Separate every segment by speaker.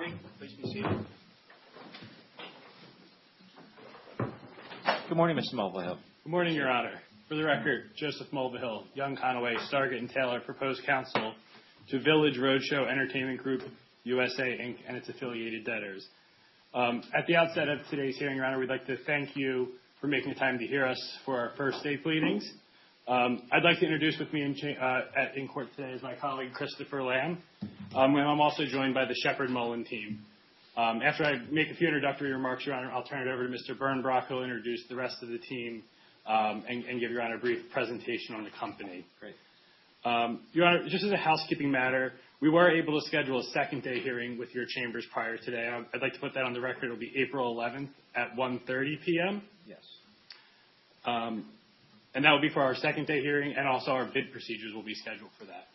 Speaker 1: morning. Please be seated.
Speaker 2: Good morning, Mr. Mulvihill.
Speaker 3: Good morning, Your Honor. For the record, Joseph Mulvihill, Young Conaway, Stargate and Taylor, proposed counsel to Village Roadshow Entertainment Group USA, Inc., and its affiliated debtors. At the outset of today's hearing, Your Honor, we'd like to thank you for making the time to hear us for our first day pleadings. I'd like to introduce with me in court today is my colleague Christopher Lamb, and I'm also joined by the Shepard Mullen team. After I make a few introductory remarks, Your Honor, I'll turn it over to Mr. Bernbrock, who will introduce the rest of the team and give Your Honor a brief presentation on the company.
Speaker 2: Great.
Speaker 3: Your Honor, just as a housekeeping matter, we were able to schedule a second day hearing with your chambers prior today. I'd like to put that on the record. It will be April 11th at 1:30 p.m.
Speaker 2: Yes.
Speaker 3: And that will be for our second day hearing, and also our bid procedures will be scheduled for that.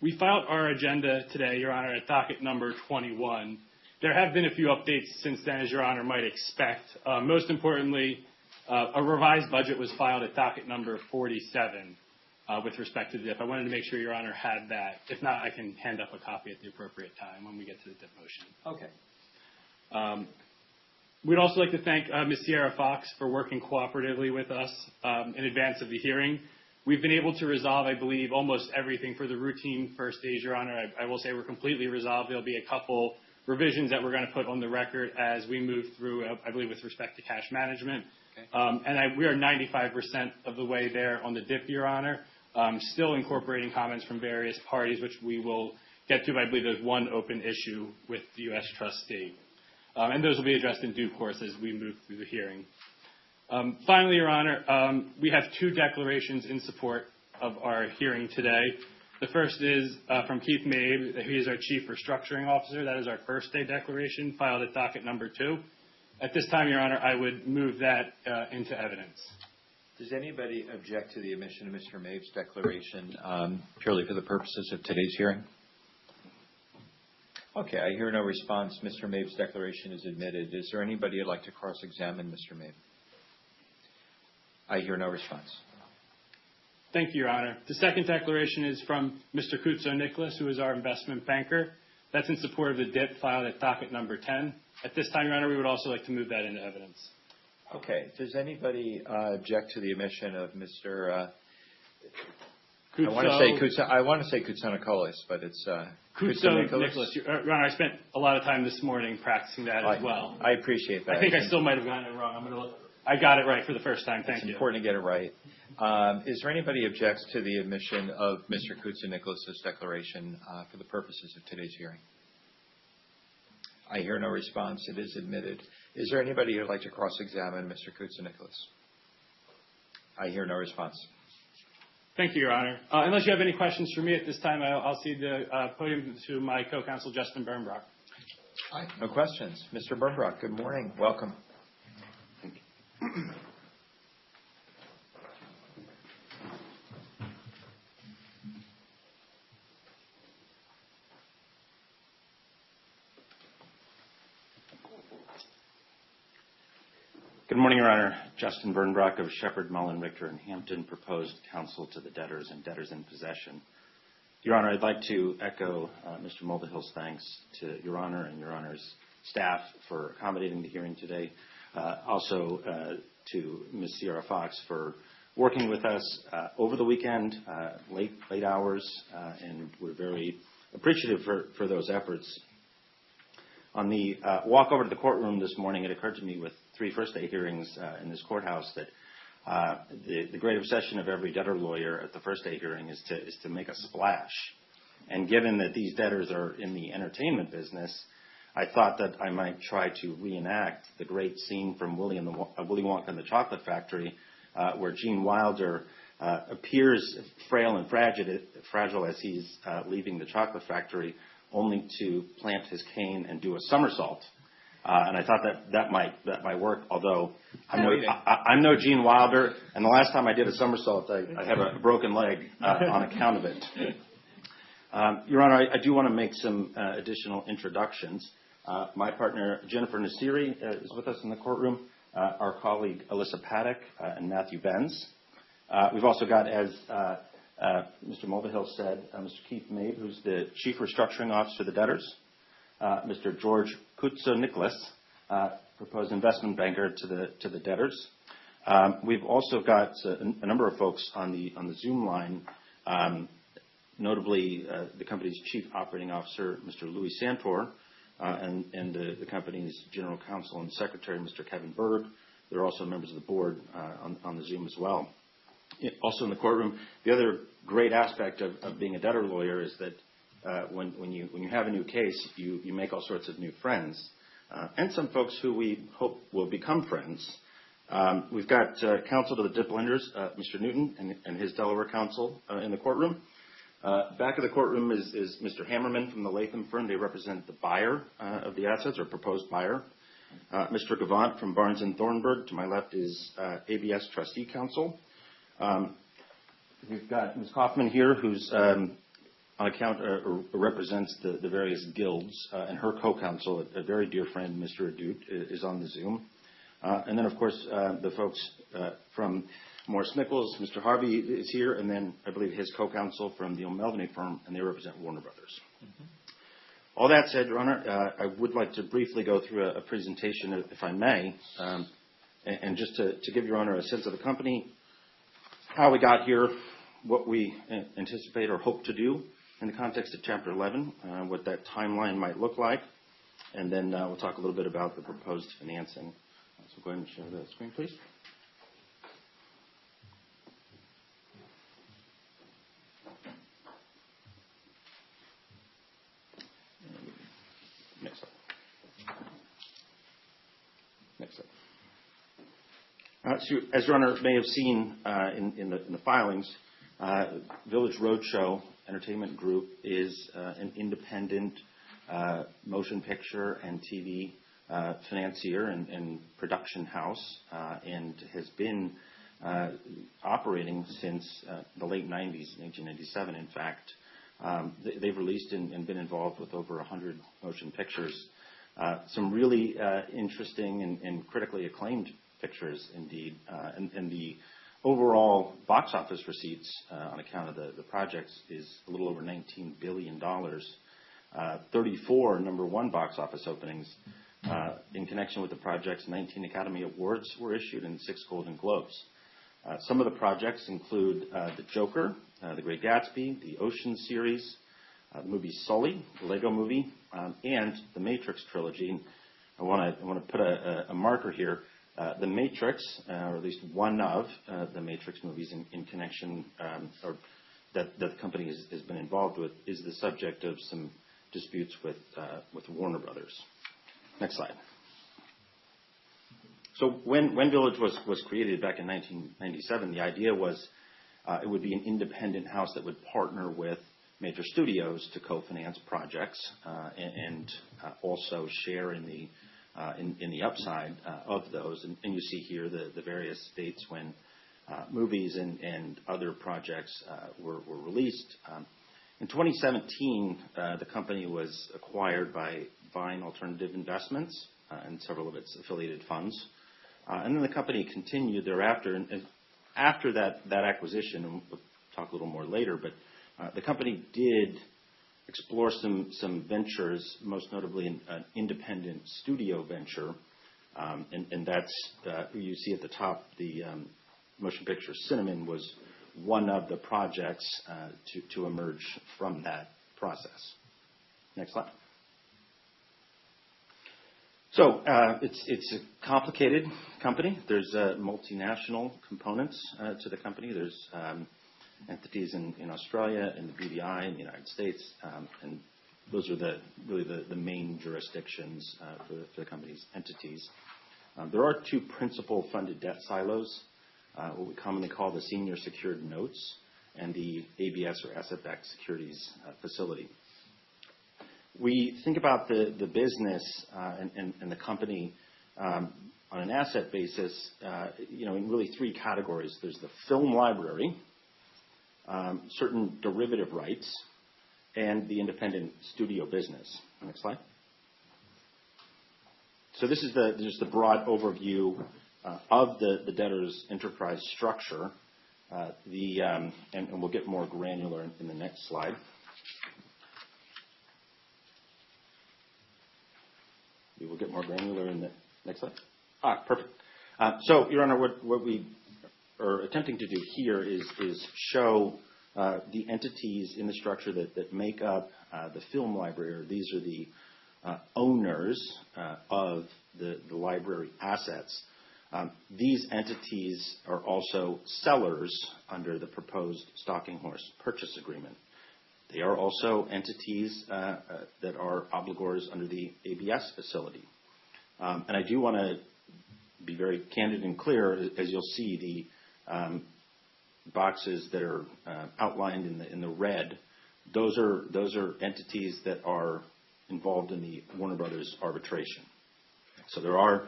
Speaker 3: We filed our agenda today, Your Honor, at docket number 21. There have been a few updates since then, as Your Honor might expect. Most importantly, a revised budget was filed at docket number 47 with respect to the DIP. I wanted to make sure Your Honor had that. If not, I can hand up a copy at the appropriate time when we get to the DIP motion.
Speaker 2: Okay.
Speaker 3: We'd also like to thank Ms. Sierra Fox for working cooperatively with us in advance of the hearing. We've been able to resolve, I believe, almost everything for the routine first days, Your Honor. I will say we're completely resolved. There'll be a couple revisions that we're going to put on the record as we move through, I believe, with respect to cash management. Okay. We are 95% of the way there on the DIP, Your Honor, still incorporating comments from various parties, which we will get to. I believe there's one open issue with the U.S. trustee. And those will be addressed in due course as we move through the hearing. Finally, Your Honor, we have two declarations in support of our hearing today. The first is from Keith Mabe. He is our Chief Restructuring Officer. That is our first day declaration filed at docket number 2. At this time, Your Honor, I would move that into evidence.
Speaker 2: Does anybody object to the admission of Mr. Mabe's declaration purely for the purposes of today's hearing? Okay, I hear no response. Mr. Mabe's declaration is admitted. Is there anybody who'd like to cross-examine Mr. Mabe? I hear no response.
Speaker 3: Thank you, Your Honor. The second declaration is from Mr. Kutso Nicholas, who is our investment banker. That's in support of the DIP filed at docket number 10. At this time, Your Honor, we would also like to move that into evidence.
Speaker 2: Okay. Does anybody object to the admission of Mr.
Speaker 3: Kutso,
Speaker 2: I want to say Kutsonokolis, but it's
Speaker 3: Kutso Nicholas. Your Honor, I spent a lot of time this morning practicing that as well.
Speaker 2: I appreciate that.
Speaker 3: I think I still might have gotten it wrong. I got it right for the first time. Thank you.
Speaker 2: It's important to get it right. Is there anybody who objects to the admission of Mr. Kutso Nicholas's declaration for the purposes of today's hearing? I hear no response. It is admitted. Is there anybody who would like to cross-examine Mr. Kutso Nicholas? I hear no response.
Speaker 3: Thank you, Your Honor. Unless you have any questions for me at this time, I'll cede the podium to my co-counsel, Justin Bernbrock.
Speaker 2: No questions. Mr. Bernbrock, good morning. Welcome. Thank you.
Speaker 4: Good morning, Your Honor. Justin Bernbrock of Shepard, Mullen, Richter, and Hampton proposed counsel to the debtors and debtors in possession. Your Honor, I'd like to echo Mr. Mulvihill's thanks to Your Honor and Your Honor's staff for accommodating the hearing today. Also to Ms. Sierra Fox for working with us over the weekend, late hours, and we're very appreciative for those efforts. On the walk over to the courtroom this morning, it occurred to me with 3 first-day hearings in this courthouse that the great obsession of every debtor lawyer at the first-day hearing is to make a splash. And given that these debtors are in the entertainment business, I thought that I might try to reenact the great scene from Willy Wonka and the Chocolate Factory, where Gene Wilder appears frail and fragile as he's leaving the chocolate factory, only to plant his cane and do a somersault. And I thought that might work, although I'm no Gene Wilder, and the last time I did a somersault, I have a broken leg on account of it. Your Honor, I do want to make some additional introductions. My partner, Jennifer Nasiri, is with us in the courtroom, our colleague, Alyssa Paddock, and Matthew Benz. We've also got, as Mr. Mulvihill said, Mr. Keith Mabe, who's the Chief Restructuring Officer of the debtors. Mr. George Kutso-Nicholas, proposed investment banker to the debtors. We've also got a number of folks on the Zoom line, notably the company's Chief Operating Officer, Mr. Louis Santor, and the company's General Counsel and Secretary, Mr. Kevin Berg. There are also members of the board on the Zoom as well. Also in the courtroom, the other great aspect of being a debtor lawyer is that when you have a new case, you make all sorts of new friends, and some folks who we hope will become friends. We've got counsel to the DIP lenders, Mr. Newton and his Delaware counsel in the courtroom. Back of the courtroom is Mr. Hammerman from the Latham firm. They represent the buyer of the assets, or proposed buyer. Mr. Gavant from Barnes & Thornburg. To my left is ABS trustee counsel. We've got Ms. Kaufman here, who's on account represents the various guilds, and her co-counsel, a very dear friend, Mr. Adut, is on the Zoom. And then, of course, the folks from Morris Nichols, Mr. Harvey is here, and then I believe his co-counsel from the O'Melveny firm, and they represent Warner Brothers. Mm-hmm. All that said, Your Honor, I would like to briefly go through a presentation, if I may, and just to give Your Honor a sense of the company, how we got here, what we anticipate or hope to do in the context of Chapter 11, what that timeline might look like, and then we'll talk a little bit about the proposed financing. So go ahead and share the screen, please. Next slide. Next slide. So as Your Honor may have seen in the filings, Village Roadshow Entertainment Group is an independent motion picture and TV financier and production house, and has been operating since the late 90s, 1997, in fact. They've released and been involved with over 100 motion pictures. Some really interesting and critically acclaimed pictures, indeed. And the overall box office receipts on account of the projects is a little over $19 billion. 34 number one box office openings. In connection with the projects, 19 Academy Awards were issued and 6 Golden Globes. Some of the projects include The Joker, The Great Gatsby, the Ocean series, the movie Sully, the Lego movie, and the Matrix trilogy. I want to put a marker here. The Matrix, or at least one of the Matrix movies in connection, or that the company has been involved with, is the subject of some disputes with Warner Brothers. Next slide. So when Village was created back in 1997, the idea was it would be an independent house that would partner with major studios to co-finance projects and also share in the upside of those. And you see here the various dates when movies and other projects were released. In 2017, the company was acquired by Vine Alternative Investments and several of its affiliated funds. And then the company continued thereafter. And after that acquisition, and we'll talk a little more later, but the company did explore some ventures, most notably an independent studio venture. And that's, you see at the top, the motion picture Cinnamon was one of the projects to emerge from that process. Next slide. So it's a complicated company. There's multinational components to the company. There's entities in Australia and the BVI in the United States, and those are really the main jurisdictions for the company's entities. There are two principal funded debt silos, what we commonly call the senior secured notes and the ABS or asset-backed securities facility. We think about the business and the company on an asset basis, in really three categories. There's the film library, certain derivative rights, and the independent studio business. Next slide. So this is just the broad overview of the debtor's enterprise structure. And we'll get more granular in the next slide. we will get more granular in the next slide. Perfect. So, Your Honor, what we are attempting to do here is show the entities in the structure that make up the film library, or these are the owners of the library assets. These entities are also sellers under the proposed stalking horse purchase agreement. They are also entities that are obligors under the ABS facility. And I do want to be very candid and clear, as you'll see, the boxes that are outlined in the red, those are entities that are involved in the Warner Brothers arbitration. So there are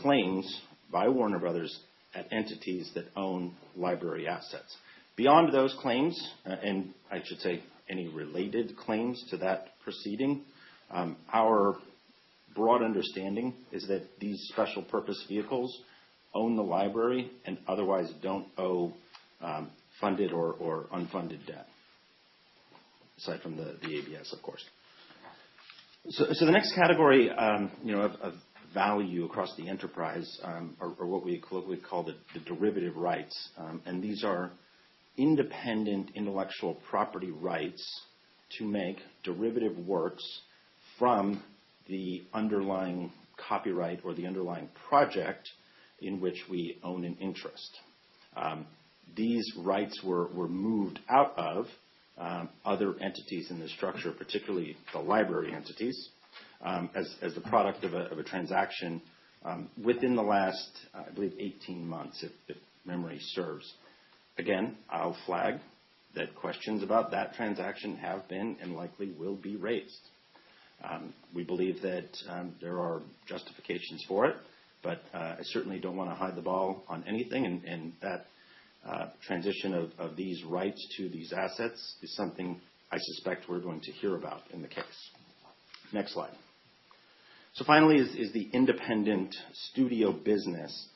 Speaker 4: claims by Warner Brothers at entities that own library assets. Beyond those claims, and I should say any related claims to that proceeding, our broad understanding is that these special purpose vehicles own the library and otherwise don't owe funded or unfunded debt, aside from the ABS, of course. So the next category, of value across the enterprise are what we colloquially call the derivative rights, and these are independent intellectual property rights to make derivative works from the underlying copyright or the underlying project in which we own an interest. These rights were moved out of other entities in the structure, particularly the library entities, as the product of a transaction within the last, I believe, 18 months, if memory serves. Again, I'll flag that questions about that transaction have been and likely will be raised. We believe that there are justifications for it, but I certainly don't want to hide the ball on anything, and that transition of these rights to these assets is something I suspect we're going to hear about in the case. Next slide. So finally is the independent studio business,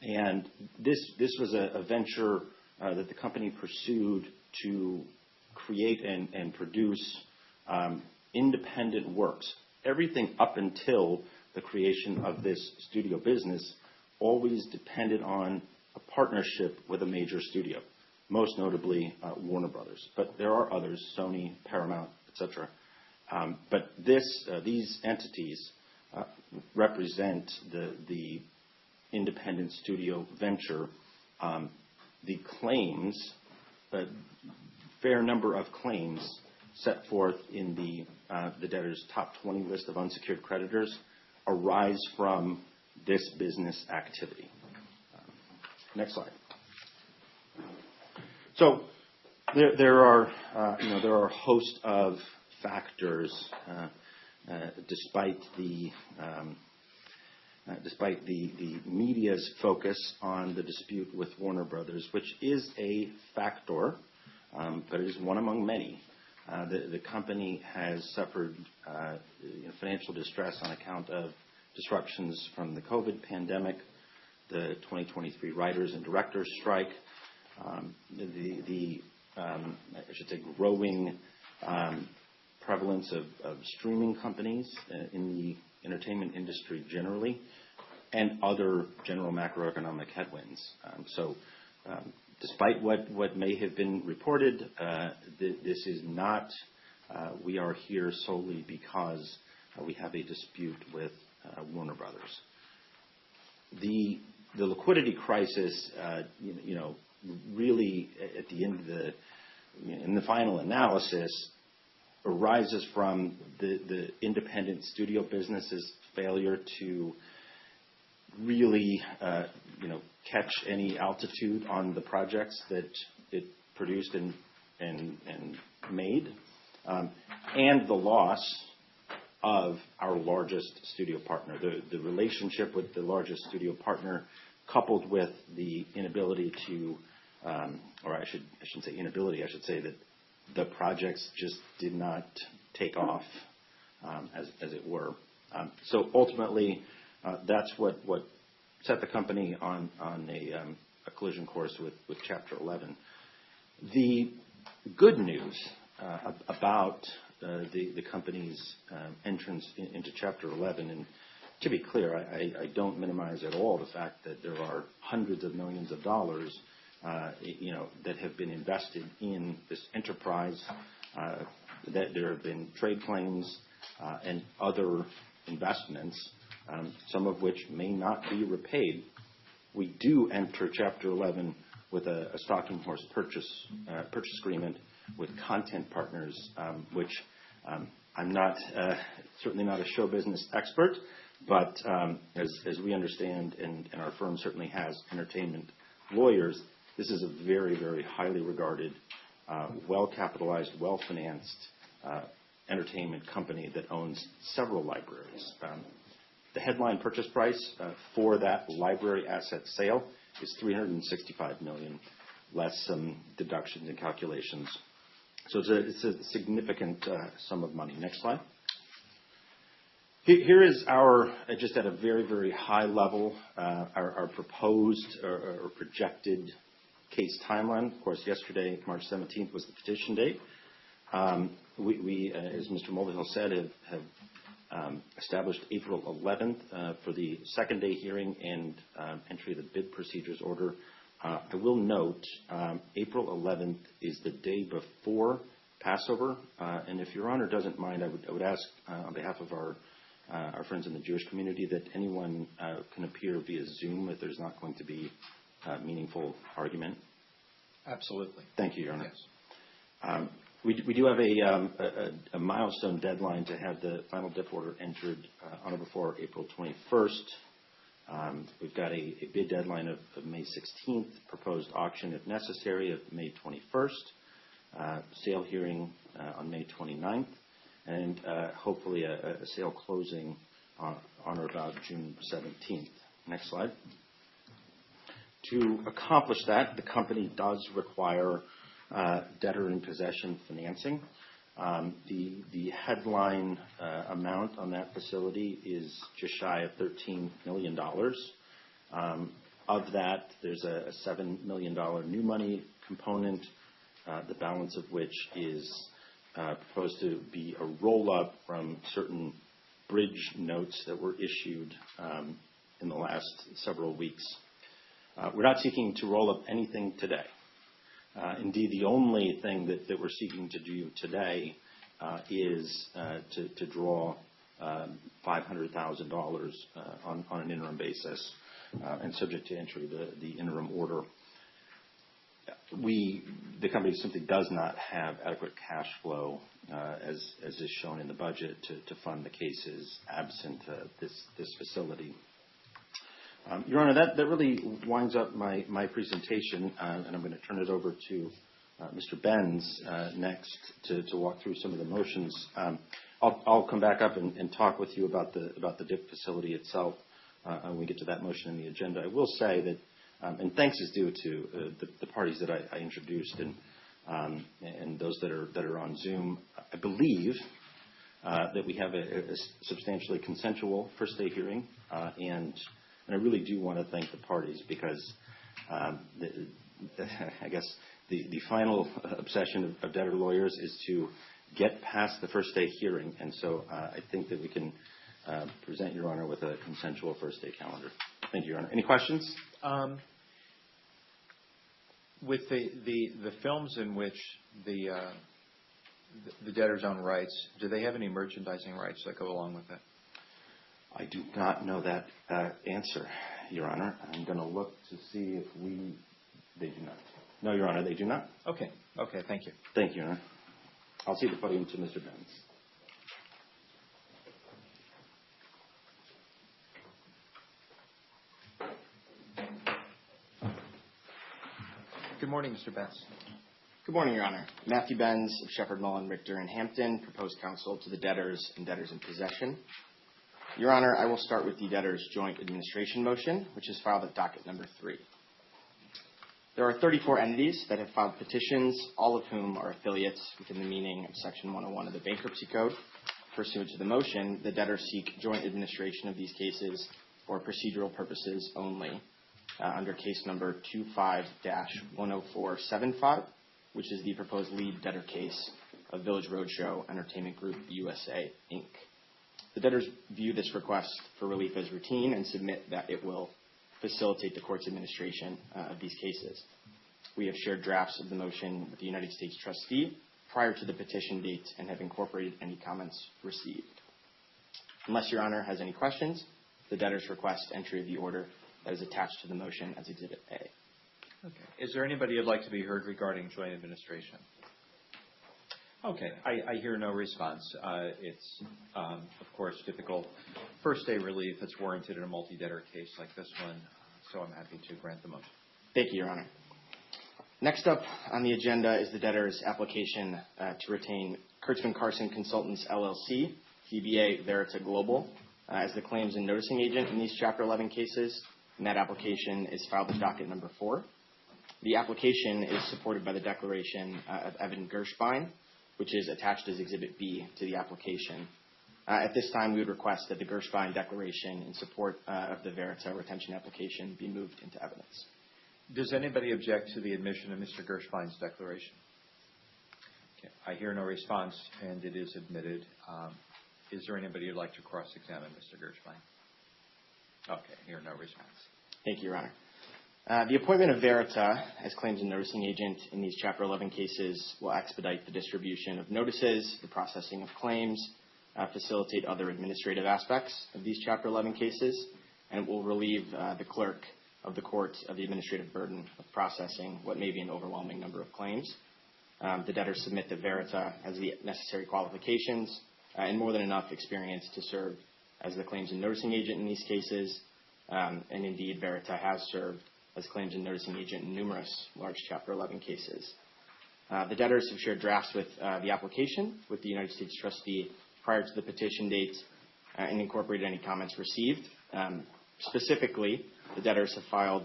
Speaker 4: and this was a venture that the company pursued to create and produce independent works. Everything up until the creation of this studio business always depended on a partnership with a major studio, most notably Warner Brothers. But there are others, Sony, Paramount, etc. But these entities represent the independent studio venture. The claims, a fair number of claims set forth in the debtor's top 20 list of unsecured creditors arise from this business activity. Next slide. So there are a host of factors, despite the media's focus on the dispute with Warner Brothers, which is a factor, but it is one among many. The company has suffered financial distress on account of disruptions from the COVID pandemic, the 2023 writers and directors strike, the growing prevalence of streaming companies in the entertainment industry generally, and other general macroeconomic headwinds. Despite what may have been reported, this is not, we are here solely because we have a dispute with Warner Brothers. The liquidity crisis, really at the end of in the final analysis, arises from the independent studio business's failure to really, catch any altitude on the projects that it produced and made, and the loss of our largest studio partner. The relationship with the largest studio partner, coupled with the inability to, or I shouldn't say inability, I should say that the projects just did not take off, as it were. So ultimately, that's what set the company on a collision course with Chapter 11. The good news about the company's entrance into Chapter 11, To be clear, I don't minimize at all the fact that there are hundreds of millions of dollars, that have been invested in this enterprise, that there have been trade claims and other investments, some of which may not be repaid. We do enter Chapter 11 with a stalking horse purchase agreement with content partners, which I'm not certainly not a show business expert, but as we understand, and our firm certainly has entertainment lawyers, this is a very, very highly regarded, well-capitalized, well-financed entertainment company that owns several libraries. The headline purchase price for that library asset sale is $365 million, less some deductions and calculations. So it's a significant sum of money. Next slide. Here is our, just at a very, very high level, our proposed or projected case timeline. Of course, yesterday, March 17th, was the petition date. We, as Mr. Mulvihill said, have established April 11th for the second day hearing and entry of the bid procedures order. I will note April 11th is the day before Passover, and if Your Honor doesn't mind, I would ask on behalf of our friends in the Jewish community that anyone can appear via Zoom if there's not going to be meaningful argument.
Speaker 2: Absolutely.
Speaker 4: Thank you, Your Honor.
Speaker 2: Yes.
Speaker 4: We do have a milestone deadline to have the final DIF order entered on or before April 21st. We've got a bid deadline of May 16th, proposed auction, if necessary, of May 21st, sale hearing on May 29th, and hopefully a sale closing on or about June 17th. Next slide. To accomplish that, the company does require debtor in possession financing. The headline amount on that facility is just shy of $13 million. Of that, there's a $7 million new money component, the balance of which is proposed to be a roll-up from certain bridge notes that were issued in the last several weeks. We're not seeking to roll up anything today. Indeed, the only thing that we're seeking to do today is to draw $500,000 on an interim basis and subject to entry the interim order. The company simply does not have adequate cash flow, as is shown in the budget, to fund the cases absent this facility. Your Honor, that really winds up my presentation, and I'm going to turn it over to Mr. Benz next to walk through some of the motions. I'll come back up and talk with you about the DIP facility itself when we get to that motion in the agenda. I will say that, and thanks is due to the parties that I introduced and those that are on Zoom. I believe that we have a substantially consensual first day hearing, and I really do want to thank the parties because I guess the final obsession of debtor lawyers is to get past the first day hearing, and so I think that we can present Your Honor with a consensual first day calendar. Thank you, Your Honor. Any questions?
Speaker 2: With the films in which the debtors own rights, do they have any merchandising rights that go along with it?
Speaker 4: I do not know that answer, Your Honor. I'm going to look to see if they do not. No, Your Honor, they do not.
Speaker 2: Okay, thank you.
Speaker 4: Thank you, Your Honor. I'll cede the podium to Mr. Benz.
Speaker 2: Good morning, Mr. Benz.
Speaker 1: Good morning, Your Honor. Matthew Benz of Shepherd, Mullen, Richter, and Hampton, proposed counsel to the debtors and debtors in possession. Your Honor, I will start with the debtors' joint administration motion, which is filed at docket number 3. There are 34 entities that have filed petitions, all of whom are affiliates within the meaning of Section 101 of the Bankruptcy Code. Pursuant to the motion, the debtors seek joint administration of these cases for procedural purposes only under case number 25-10475, which is the proposed lead debtor case of Village Roadshow Entertainment Group USA, Inc. The debtors view this request for relief as routine and submit that it will facilitate the court's administration of these cases. We have shared drafts of the motion with the United States trustee prior to the petition date and have incorporated any comments received. Unless Your Honor has any questions, the debtors request entry of the order that is attached to the motion as Exhibit A.
Speaker 2: Okay. Is there anybody who'd like to be heard regarding joint administration? Okay. I hear no response. It's, of course, typical first-day relief that's warranted in a multi-debtor case like this one, so I'm happy to grant the motion.
Speaker 1: Thank you, Your Honor. Next up on the agenda is the debtor's application to retain Kurtzman Carson Consultants, LLC, DBA Verita Global, as the claims and noticing agent in these Chapter 11 cases, and that application is filed at docket number 4. The application is supported by the declaration of Evan Gershbein, which is attached as Exhibit B to the application. At this time, we would request that the Gershbein declaration in support of the Verita retention application be moved into evidence.
Speaker 2: Does anybody object to the admission of Mr. Gershbein's declaration? Okay. I hear no response, and it is admitted. Is there anybody who'd like to cross-examine Mr. Gershbein? Okay. I hear no response.
Speaker 1: Thank you, Your Honor. The appointment of Verita as claims and noticing agent in these Chapter 11 cases will expedite the distribution of notices, the processing of claims, facilitate other administrative aspects of these Chapter 11 cases, and it will relieve the clerk of the court of the administrative burden of processing what may be an overwhelming number of claims. The debtors submit that Verita has the necessary qualifications and more than enough experience to serve as the claims and noticing agent in these cases, and indeed Verita has served as claims and noticing agent in numerous large Chapter 11 cases. The debtors have shared drafts with the application with the United States trustee prior to the petition date and incorporated any comments received. Specifically, the debtors have filed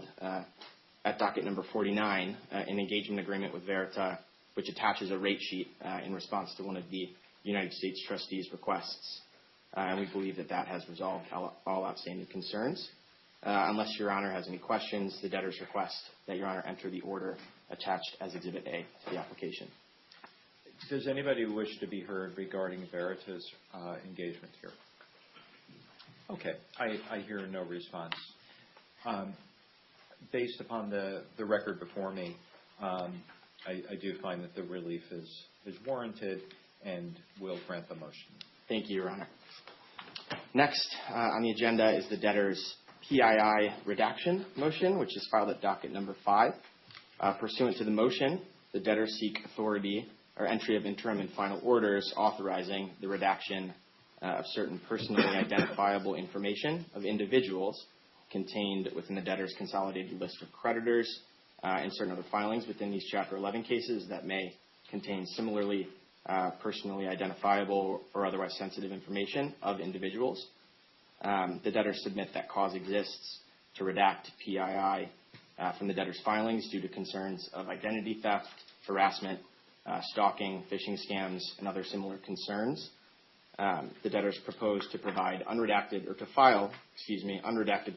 Speaker 1: at docket number 49 an engagement agreement with Verita, which attaches a rate sheet in response to one of the United States trustee's requests. And we believe that that has resolved all outstanding concerns. Unless Your Honor has any questions, the debtors request that Your Honor enter the order attached as Exhibit A to the application.
Speaker 2: Does anybody wish to be heard regarding Verita's engagement here? Okay. I hear no response. Based upon the record before me, I do find that the relief is warranted and will grant the motion.
Speaker 1: Thank you, Your Honor. Next on the agenda is the debtor's PII redaction motion, which is filed at docket number 5. Pursuant to the motion, the debtors seek authority or entry of interim and final orders authorizing the redaction of certain personally identifiable information of individuals contained within the debtor's consolidated list of creditors and certain other filings within these Chapter 11 cases that may contain similarly personally identifiable or otherwise sensitive information of individuals. The debtors submit that cause exists to redact PII from the debtor's filings due to concerns of identity theft, harassment, stalking, phishing scams, and other similar concerns. The debtors propose to provide unredacted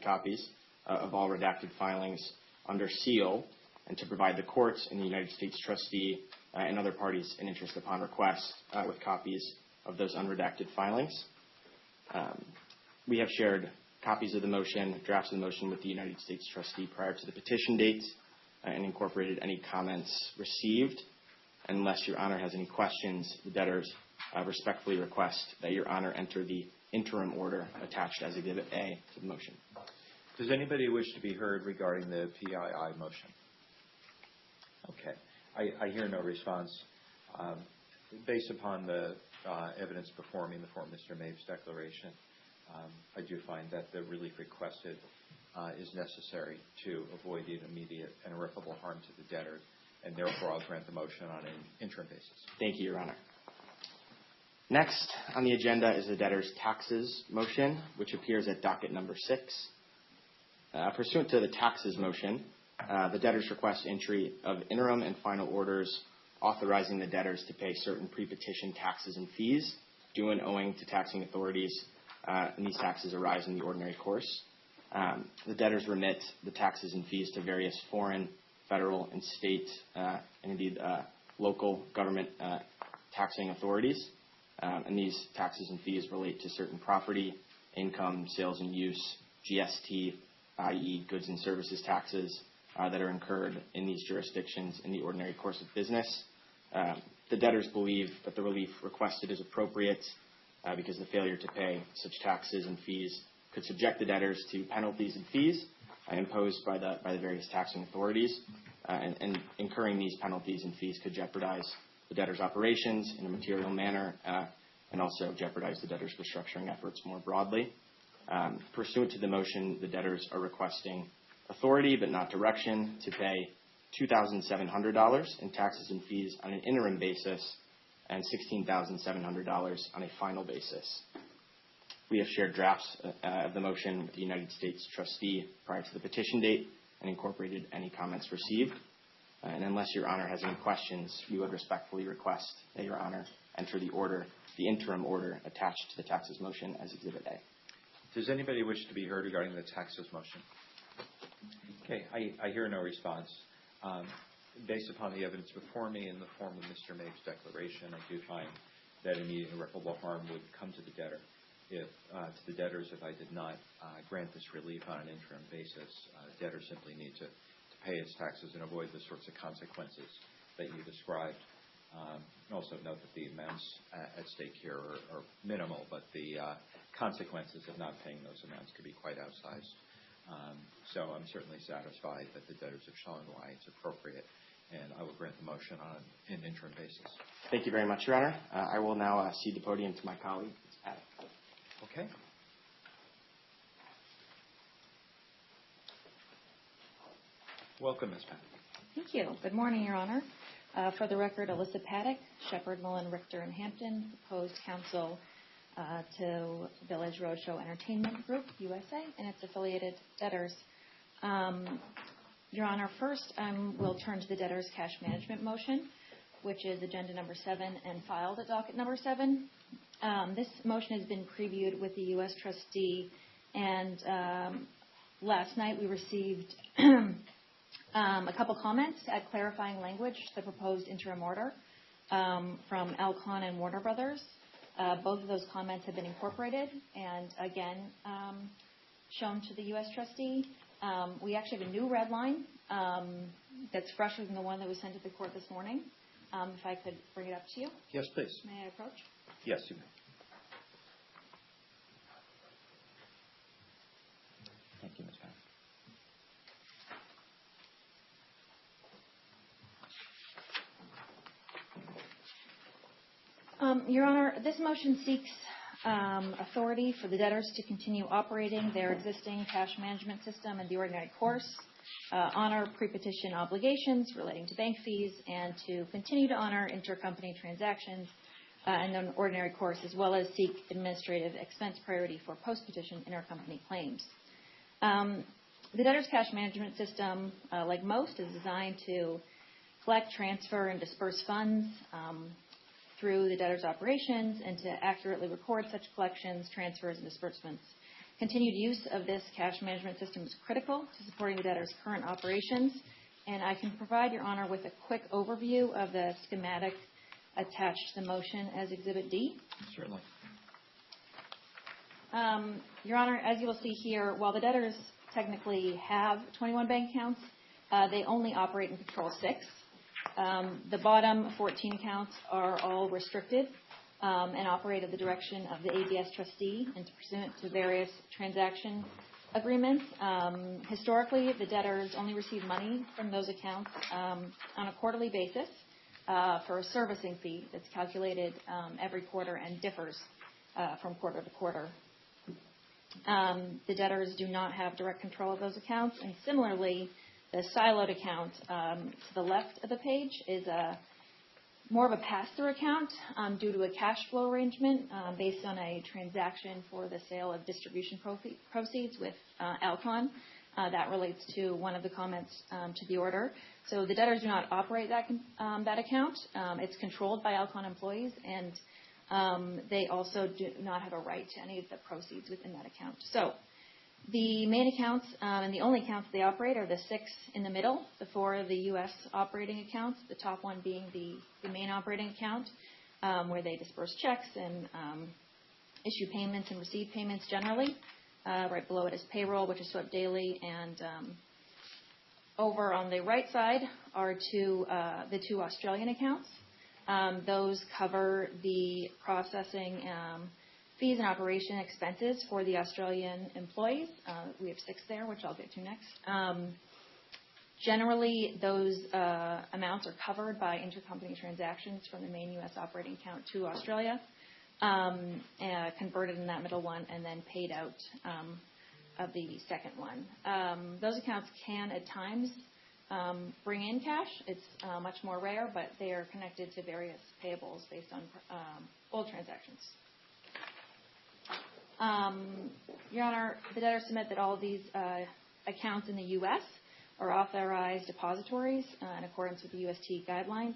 Speaker 1: copies of all redacted filings under seal and to provide the courts and the United States trustee and other parties in interest upon request with copies of those unredacted filings. We have shared copies of the motion, drafts of the motion with the United States trustee prior to the petition date and incorporated any comments received. Unless Your Honor has any questions, the debtors respectfully request that Your Honor enter the interim order attached as Exhibit A to the motion.
Speaker 2: Does anybody wish to be heard regarding the PII motion? Okay. I hear no response. Based upon the evidence before me in the form of Mr. Maeve's declaration, I do find that the relief requested is necessary to avoid the immediate and irreparable harm to the debtor, and therefore I'll grant the motion on an interim basis.
Speaker 1: Thank you, Your Honor. Next on the agenda is the debtor's taxes motion, which appears at docket number 6. Pursuant to the taxes motion, the debtors request entry of interim and final orders authorizing the debtors to pay certain pre-petition taxes and fees due and owing to taxing authorities, and these taxes arise in the ordinary course. The debtors remit the taxes and fees to various foreign, federal, and state, and indeed local government taxing authorities. And these taxes and fees relate to certain property, income, sales and use, GST, i.e. goods and services taxes that are incurred in these jurisdictions in the ordinary course of business. The debtors believe that the relief requested is appropriate because the failure to pay such taxes and fees could subject the debtors to penalties and fees imposed by the various taxing authorities, and incurring these penalties and fees could jeopardize the debtors' operations in a material manner and also jeopardize the debtors' restructuring efforts more broadly. Pursuant to the motion, the debtors are requesting authority but not direction to pay $2,700 in taxes and fees on an interim basis and $16,700 on a final basis. We have shared drafts of the motion with the United States trustee prior to the petition date and incorporated any comments received. And unless Your Honor has any questions, we would respectfully request that Your Honor enter the interim order attached to the taxes motion as Exhibit A.
Speaker 2: Does anybody wish to be heard regarding the taxes motion? Okay, I hear no response. Based upon the evidence before me in the form of Mr. Mabe's declaration, I do find that immediate irreparable harm would come to the debtor. To the debtors, if I did not grant this relief on an interim basis, debtors simply need to pay its taxes and avoid the sorts of consequences that you described. Also note that the amounts at stake here are minimal, but the consequences of not paying those amounts could be quite outsized. So I'm certainly satisfied that the debtors have shown why it's appropriate, and I will grant the motion on an interim basis.
Speaker 1: Thank you very much, Your Honor. I will now cede the podium to my colleague, Ms. Paddock.
Speaker 2: Okay. Welcome, Ms. Paddock.
Speaker 5: Thank you. Good morning, Your Honor. For the record, Alyssa Paddock, Shepard, Mullen, Richter, and Hampton, proposed counsel to Village Roadshow Entertainment Group, USA, and its affiliated debtors. Your Honor, first we'll turn to the debtors' cash management motion, which is agenda number 7 and filed at docket number 7. This motion has been previewed with the U.S. trustee, and last night we received a couple comments to add clarifying language to the proposed interim order from Alcon and Warner Brothers. Both of those comments have been incorporated and, again, shown to the U.S. trustee. We actually have a new red line that's fresher than the one that was sent to the court this morning. If I could bring it up to you.
Speaker 2: Yes, please.
Speaker 5: May I approach?
Speaker 2: Yes, you may. Thank you, Ms. Paddock.
Speaker 5: Your Honor, this motion seeks authority for the debtors to continue operating their existing cash management system in the ordinary course, honor pre-petition obligations relating to bank fees, and to continue to honor intercompany transactions in an ordinary course, as well as seek administrative expense priority for post-petition intercompany claims. The debtors' cash management system, like most, is designed to collect, transfer, and disperse funds through the debtors' operations and to accurately record such collections, transfers, and disbursements. Continued use of this cash management system is critical to supporting the debtors' current operations, and I can provide Your Honor with a quick overview of the schematic attached to the motion as Exhibit D.
Speaker 2: Certainly.
Speaker 5: Your Honor, as you will see here, while the debtors technically have 21 bank accounts, they only operate and control 6. The bottom 14 accounts are all restricted and operate at the direction of the ABS trustee and pursuant to various transaction agreements. Historically, the debtors only receive money from those accounts on a quarterly basis for a servicing fee that's calculated every quarter and differs from quarter to quarter. The debtors do not have direct control of those accounts, and similarly, the siloed account to the left of the page is more of a pass-through account due to a cash flow arrangement based on a transaction for the sale of distribution proceeds with Alcon. That relates to one of the comments to the order. So the debtors do not operate that account. It's controlled by Alcon employees, and they also do not have a right to any of the proceeds within that account. So the main accounts and the only accounts they operate are the 6 in the middle, the 4 of the U.S. operating accounts, the top one being the main operating account. where they disperse checks and issue payments and receive payments generally. Right below it is payroll, which is swept daily. And over on the right side are the two Australian accounts. Those cover the processing fees and operation expenses for the Australian employees. We have 6 there, which I'll get to next. Generally, those amounts are covered by intercompany transactions from the main U.S. operating account to Australia, converted in that middle one, and then paid out of the second one. Those accounts can, at times, bring in cash. It's much more rare, but they are connected to various payables based on old transactions. Your Honor, the debtors submit that all of these accounts in the U.S. are authorized depositories in accordance with the UST guidelines.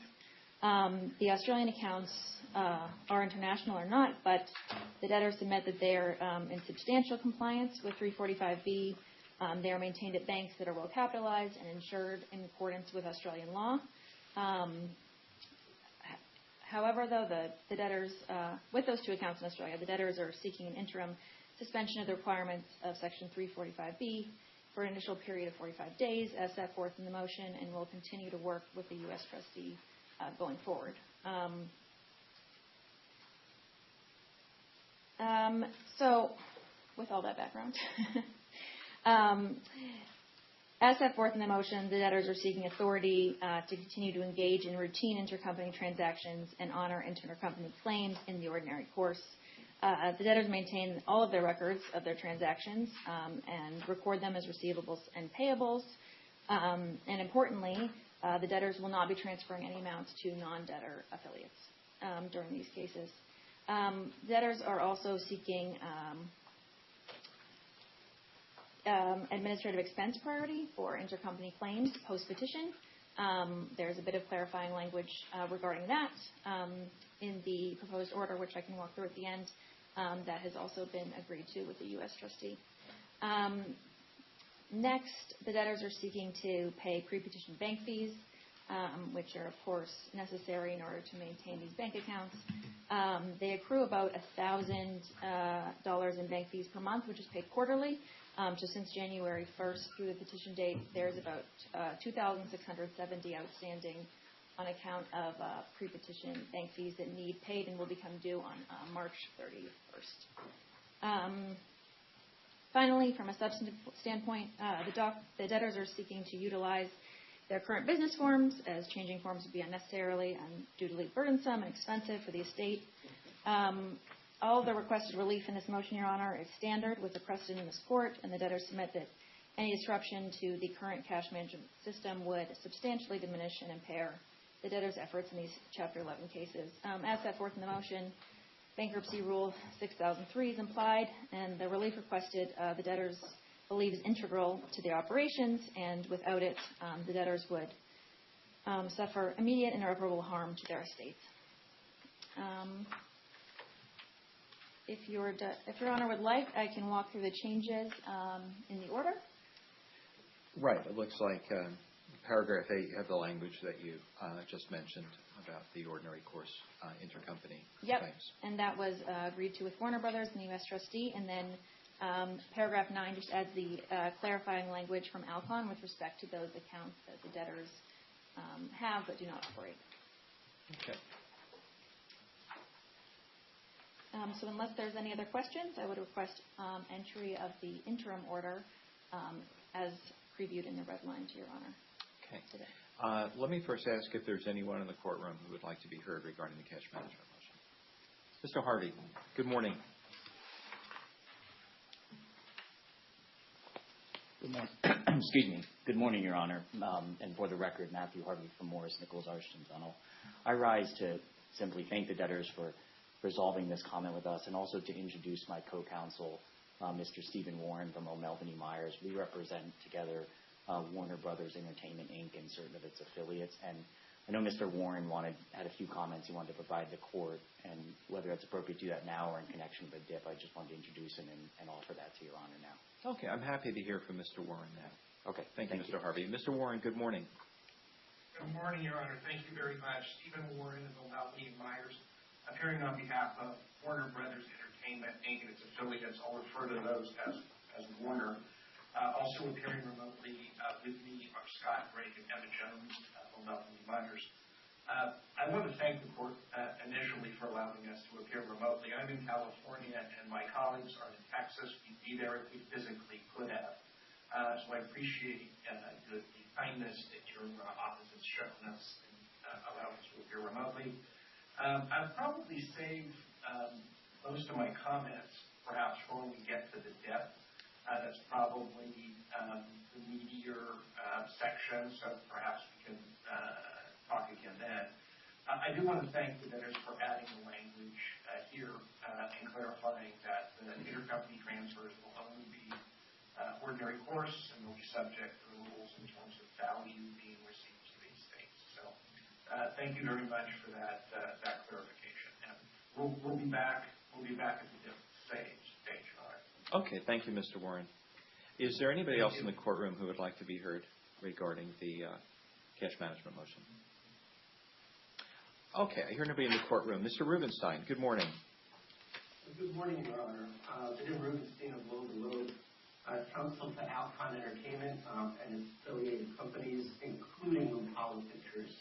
Speaker 5: The Australian accounts are international or not, but the debtors submit that they are in substantial compliance with 345B. They are maintained at banks that are well capitalized and insured in accordance with Australian law. However, though, the debtors, with those 2 accounts in Australia, the debtors are seeking an interim suspension of the requirements of Section 345B for an initial period of 45 days, as set forth in the motion, and will continue to work with the U.S. trustee going forward. So, with all that background, as set forth in the motion, the debtors are seeking authority to continue to engage in routine intercompany transactions and honor intercompany claims in the ordinary course. The debtors maintain all of their records of their transactions and record them as receivables and payables. And importantly, the debtors will not be transferring any amounts to non-debtor affiliates during these cases. Debtors are also seeking administrative expense priority for intercompany claims post-petition. There's a bit of clarifying language regarding that in the proposed order, which I can walk through at the end, that has also been agreed to with the U.S. trustee. Next, the debtors are seeking to pay pre-petition bank fees, which are, of course, necessary in order to maintain these bank accounts. They accrue about $1,000 in bank fees per month, which is paid quarterly. So since January 1st through the petition date, there's about $2,670 outstanding on account of pre-petition bank fees that need paid and will become due on March 31st. Finally, from a substantive standpoint, the debtors are seeking to utilize their current business forms, as changing forms would be unnecessarily and unduly burdensome and expensive for the estate. All of the requested relief in this motion, Your Honor, is standard with the precedent in this court, and the debtors submit that any disruption to the current cash management system would substantially diminish and impair the debtors' efforts in these Chapter 11 cases. As set forth in the motion, Bankruptcy Rule 6003 is implied, and the relief requested the debtors believe is integral to their operations, and without it, the debtors would suffer immediate and irreparable harm to their estates. If Your Honor would like, I can walk through the changes in the order.
Speaker 2: Right. It looks like paragraph 8 have the language that you just mentioned about the ordinary course intercompany claims.
Speaker 5: And that was agreed to with Warner Brothers and the U.S. trustee. And then paragraph 9 just adds the clarifying language from Alcon with respect to those accounts that the debtors have but do not operate.
Speaker 2: Okay.
Speaker 5: So unless there's any other questions, I would request entry of the interim order as previewed in the red line, to Your Honor.
Speaker 2: Okay. Today. Let me first ask if there's anyone in the courtroom who would like to be heard regarding the cash management motion. Mr. Harvey, good morning.
Speaker 6: Good morning. Excuse me. Good morning, Your Honor. And for the record, Matthew Harvey from Morris, Nichols, Arston, Tunnel. I rise to simply thank the debtors for resolving this comment with us, and also to introduce my co-counsel, Mr. Stephen Warren from O'Melveny Myers. We represent together Warner Brothers Entertainment, Inc. and certain of its affiliates. And I know Mr. Warren had a few comments he wanted to provide the court, and whether it's appropriate to do that now or in connection with the DIP, I just wanted to introduce him and offer that to Your Honor now.
Speaker 2: Okay. I'm happy to hear from Mr. Warren now.
Speaker 6: Okay.
Speaker 2: Thank you, Mr. Harvey. Mr. Warren, good morning.
Speaker 7: Good morning, Your Honor. Thank you very much. Stephen Warren of O'Melveny Myers. appearing on behalf of Warner Brothers Entertainment, Inc. and its affiliates. I'll refer to those as Warner. Also appearing remotely with me are Scott Drake and Emma Jones, both elderly minors. I want to thank the court initially for allowing us to appear remotely. I'm in California, and my colleagues are in Texas. We'd be there if we physically could have. So I appreciate the kindness that your office has shown us and allowed us to appear remotely. I'll probably save most of my comments, perhaps, for when we get to the depth. That's probably the meatier section, so perhaps we can talk again then. I do want to thank the debtors for adding the language here and clarifying that the intercompany transfers will only be ordinary course and will be subject to the rules in terms of value being received to these states. So thank you very much for that clarification. And we'll be back. We'll be back at the different stage. All right.
Speaker 2: Okay, thank you, Mr. Warren. Is there anybody else in the courtroom who would like to be heard regarding the cash management motion? Okay, I hear nobody in the courtroom. Mr. Rubenstein, good morning.
Speaker 8: Good morning, Your Honor. Jim Rubenstein of Logan Road, counsel to Alcon Entertainment and its affiliated companies, including Apollo Pictures.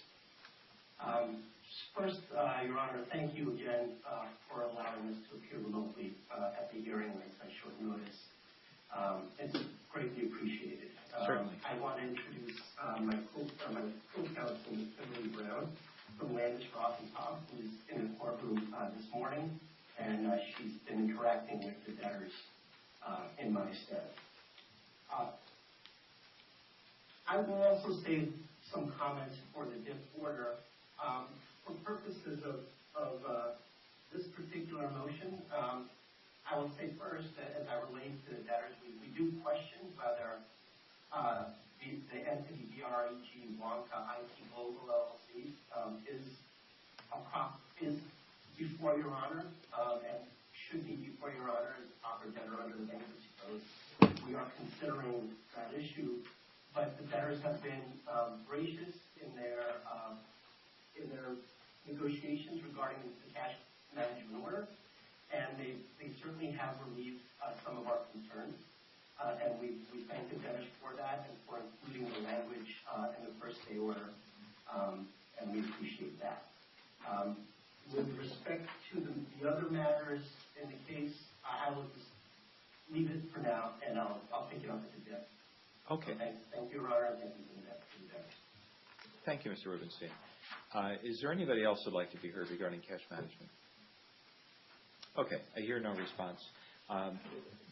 Speaker 8: First, Your Honor, thank you again for allowing us to appear remotely at the hearing on such short notice. It's greatly appreciated.
Speaker 2: Certainly.
Speaker 8: I want to introduce my co-counsel, Ms. Kimberly Brown, from Landis Roth & Cobb, who's in the courtroom this morning, and she's been interacting with the debtors in my stead. I will also save some comments for the diff order. For purposes of this particular motion, I will say first that as I relate to the debtors, we do question whether the entity BREG Wonka IT Global LLC is before Your Honor and should be before Your Honor as a proper debtor under the Bankruptcy Code. We are considering that issue, but the debtors have been gracious in their negotiations regarding the cash management order, and they certainly have relieved some of our concerns. And we thank the debtors for that and for including the language in the first day order, and we appreciate that. With respect to the other matters in the case, I will just leave it for now, and I'll pick it up at the debt.
Speaker 2: Okay.
Speaker 8: So thank you, Your Honor, and thank you for the debtors.
Speaker 2: Thank you, Mr. Rubenstein. Is there anybody else who would like to be heard regarding cash management? Okay, I hear no response.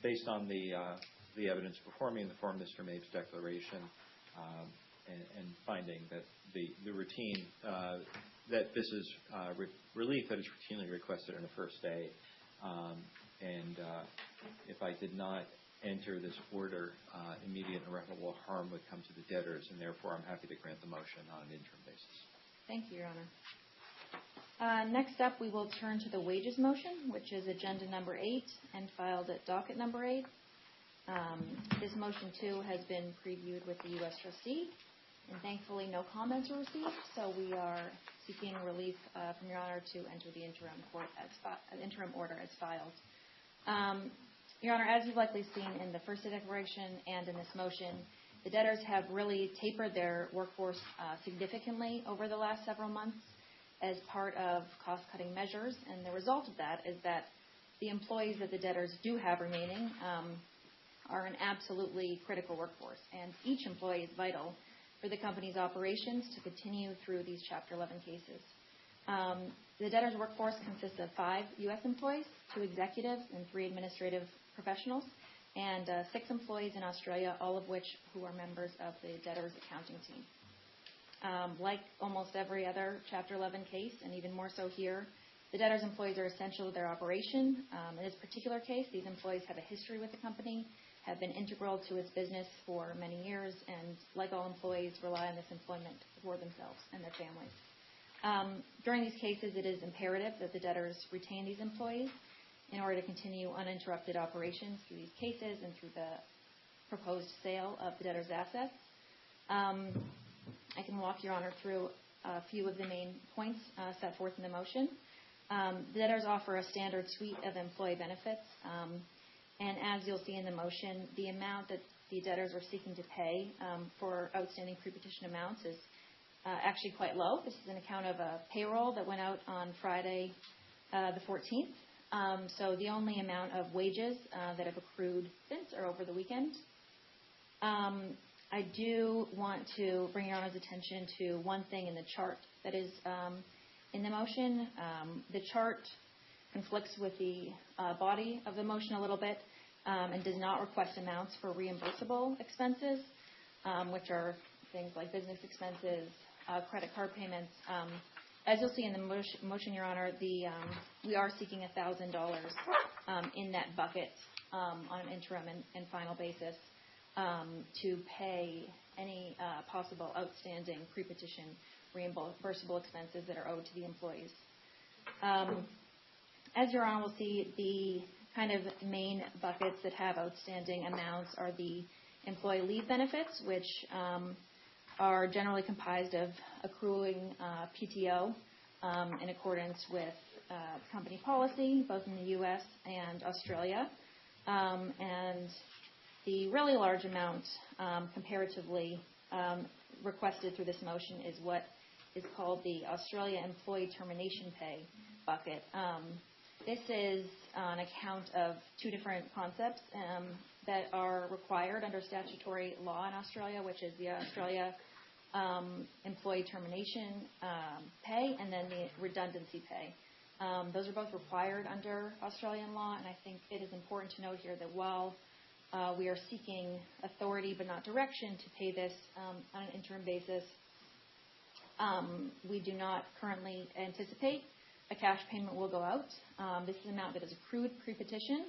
Speaker 2: Based on the evidence before me in the form of Mr. Mabe's declaration and finding that the routine, that this is relief that is routinely requested on the first day, and if I did not enter this order, immediate and irreparable harm would come to the debtors, and therefore I'm happy to grant the motion on an interim basis.
Speaker 5: Thank you, Your Honor. Next up, we will turn to the wages motion, which is agenda number 8 and filed at docket number 8. This motion, too, has been previewed with the U.S. trustee, and thankfully no comments were received, so we are seeking relief from Your Honor to enter the interim order as filed. Your Honor, as you've likely seen in the first declaration and in this motion, the debtors have really tapered their workforce significantly over the last several months as part of cost-cutting measures, and the result of that is that the employees that the debtors do have remaining are an absolutely critical workforce, and each employee is vital for the company's operations to continue through these Chapter 11 cases. The debtors' workforce consists of 5 U.S. employees, 2 executives, and 3 administrative professionals, and 6 employees in Australia, all of which who are members of the debtors' accounting team. Like almost every other Chapter 11 case, and even more so here, the debtors' employees are essential to their operation. In this particular case, these employees have a history with the company, have been integral to its business for many years, and like all employees, rely on this employment for themselves and their families. During these cases, it is imperative that the debtors retain these employees in order to continue uninterrupted operations through these cases and through the proposed sale of the debtors' assets. I can walk Your Honor through a few of the main points set forth in the motion. The debtors offer a standard suite of employee benefits. And as you'll see in the motion, the amount that the debtors are seeking to pay for outstanding pre-petition amounts is actually quite low. This is an account of a payroll that went out on Friday the 14th. So the only amount of wages that have accrued since are over the weekend. I do want to bring Your Honor's attention to one thing in the chart that is in the motion. The chart conflicts with the body of the motion a little bit and does not request amounts for reimbursable expenses, which are things like business expenses, credit card payments. As you'll see in the motion, Your Honor, we are seeking $1,000 in that bucket on an interim and final basis to pay any possible outstanding pre-petition reimbursable expenses that are owed to the employees. As Your Honor will see, the kind of main buckets that have outstanding amounts are the employee leave benefits, which are generally comprised of accruing PTO in accordance with company policy, both in the U.S. and Australia. And the really large amount comparatively requested through this motion is what is called the Australia Employee Termination Pay bucket. This is on account of two different concepts that are required under statutory law in Australia, which is the Australia Employee Termination Pay and then the redundancy pay. Those are both required under Australian law, and I think it is important to note here that while we are seeking authority but not direction to pay this on an interim basis, we do not currently anticipate a cash payment will go out. This is an amount that is accrued pre-petition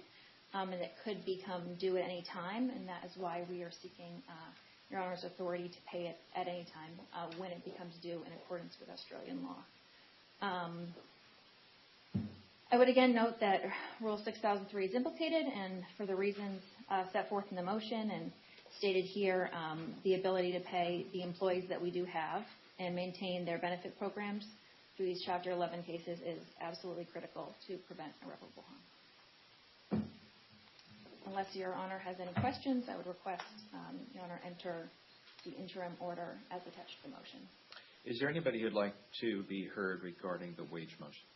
Speaker 5: and that could become due at any time, and that is why we are seeking Your Honor's authority to pay it at any time when it becomes due in accordance with Australian law. I would again note that Rule 6003 is implicated, and for the reasons set forth in the motion and stated here, the ability to pay the employees that we do have and maintain their benefit programs through these Chapter 11 cases is absolutely critical to prevent irreparable harm. Unless Your Honor has any questions, I would request Your Honor enter the interim order as attached to the motion.
Speaker 2: Is there anybody who'd like to be heard regarding the wage motion?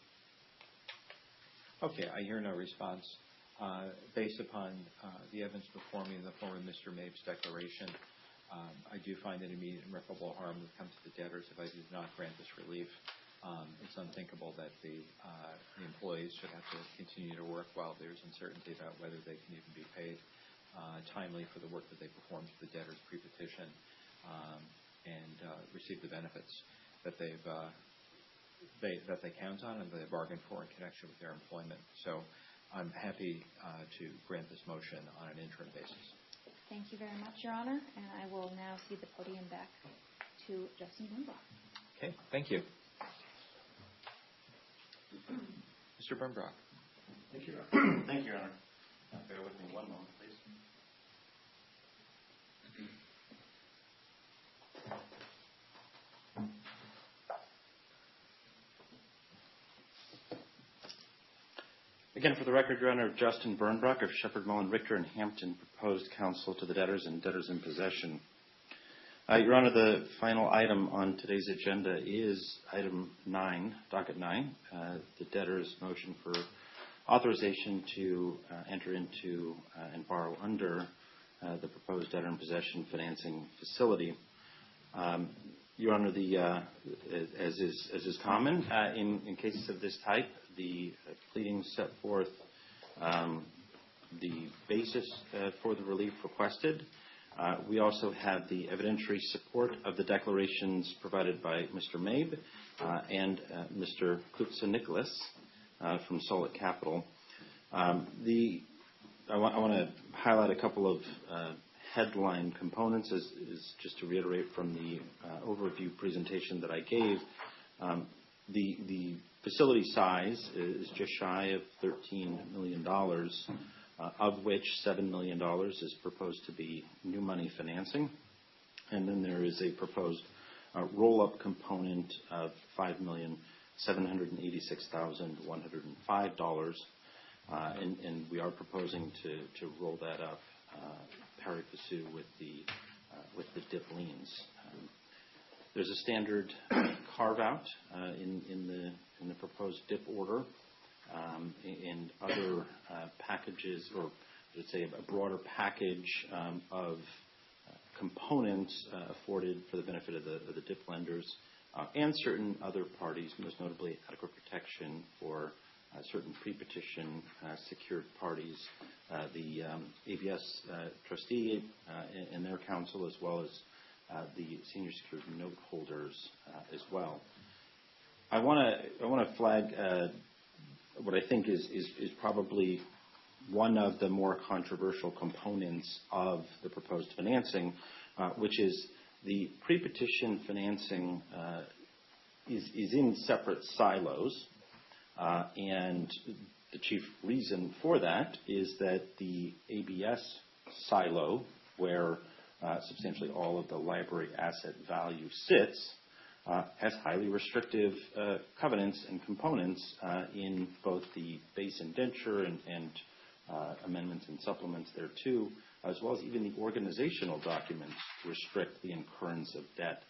Speaker 2: Okay, I hear no response. Based upon the evidence before me in the form of Mr. Mabe's declaration, I do find that immediate and irreparable harm would come to the debtors if I did not grant this relief. It's unthinkable that the employees should have to continue to work while there's uncertainty about whether they can even be paid timely for the work that they performed for the debtors pre-petition and receive the benefits that they count on and they bargained for in connection with their employment. So I'm happy to grant this motion on an interim basis.
Speaker 5: Thank you very much, Your Honor, and I will now cede the podium back to Justin Burnbrock.
Speaker 2: Okay, thank you. Mr. Burnbrock.
Speaker 4: Thank you, Your Honor. Thank you, Your Honor. Bear with me one moment, please. Again, for the record, Your Honor, Justin Burnbrock of Shepherd, Mullen, Richter, and Hampton, proposed counsel to the debtors and debtors in possession. Your Honor, the final item on today's agenda is item 9, docket 9, the debtor's motion for authorization to enter into and borrow under the proposed debtor in possession financing facility. Your Honor, as is common in cases of this type, the pleadings set forth the basis for the relief requested. We also have the evidentiary support of the declarations provided by Mr. Mabe and Mr. Kutsa-Nicholas from Solid Capital. I want to highlight a couple of headline components as just to reiterate from the overview presentation that I gave. The facility size is just shy of $13 million, of which $7 million is proposed to be new money financing. And then there is a proposed roll-up component of $5 million $786,105, and we are proposing to roll that up pari passu with the DIP liens. There's a standard carve-out in the proposed DIP order, and other packages, or let's say a broader package of components afforded for the benefit of the DIP lenders and certain other parties, most notably adequate protection for certain pre-petition secured parties, the ABS trustee and their counsel, as well as the senior secured note holders as well. I want to flag what I think is probably one of the more controversial components of the proposed financing, which is the pre-petition financing is in separate silos, and the chief reason for that is that the ABS silo, where substantially all of the library asset value sits, has highly restrictive covenants and components in both the base indenture and amendments and supplements thereto, as well as even the organizational documents restrict the incurrence of debt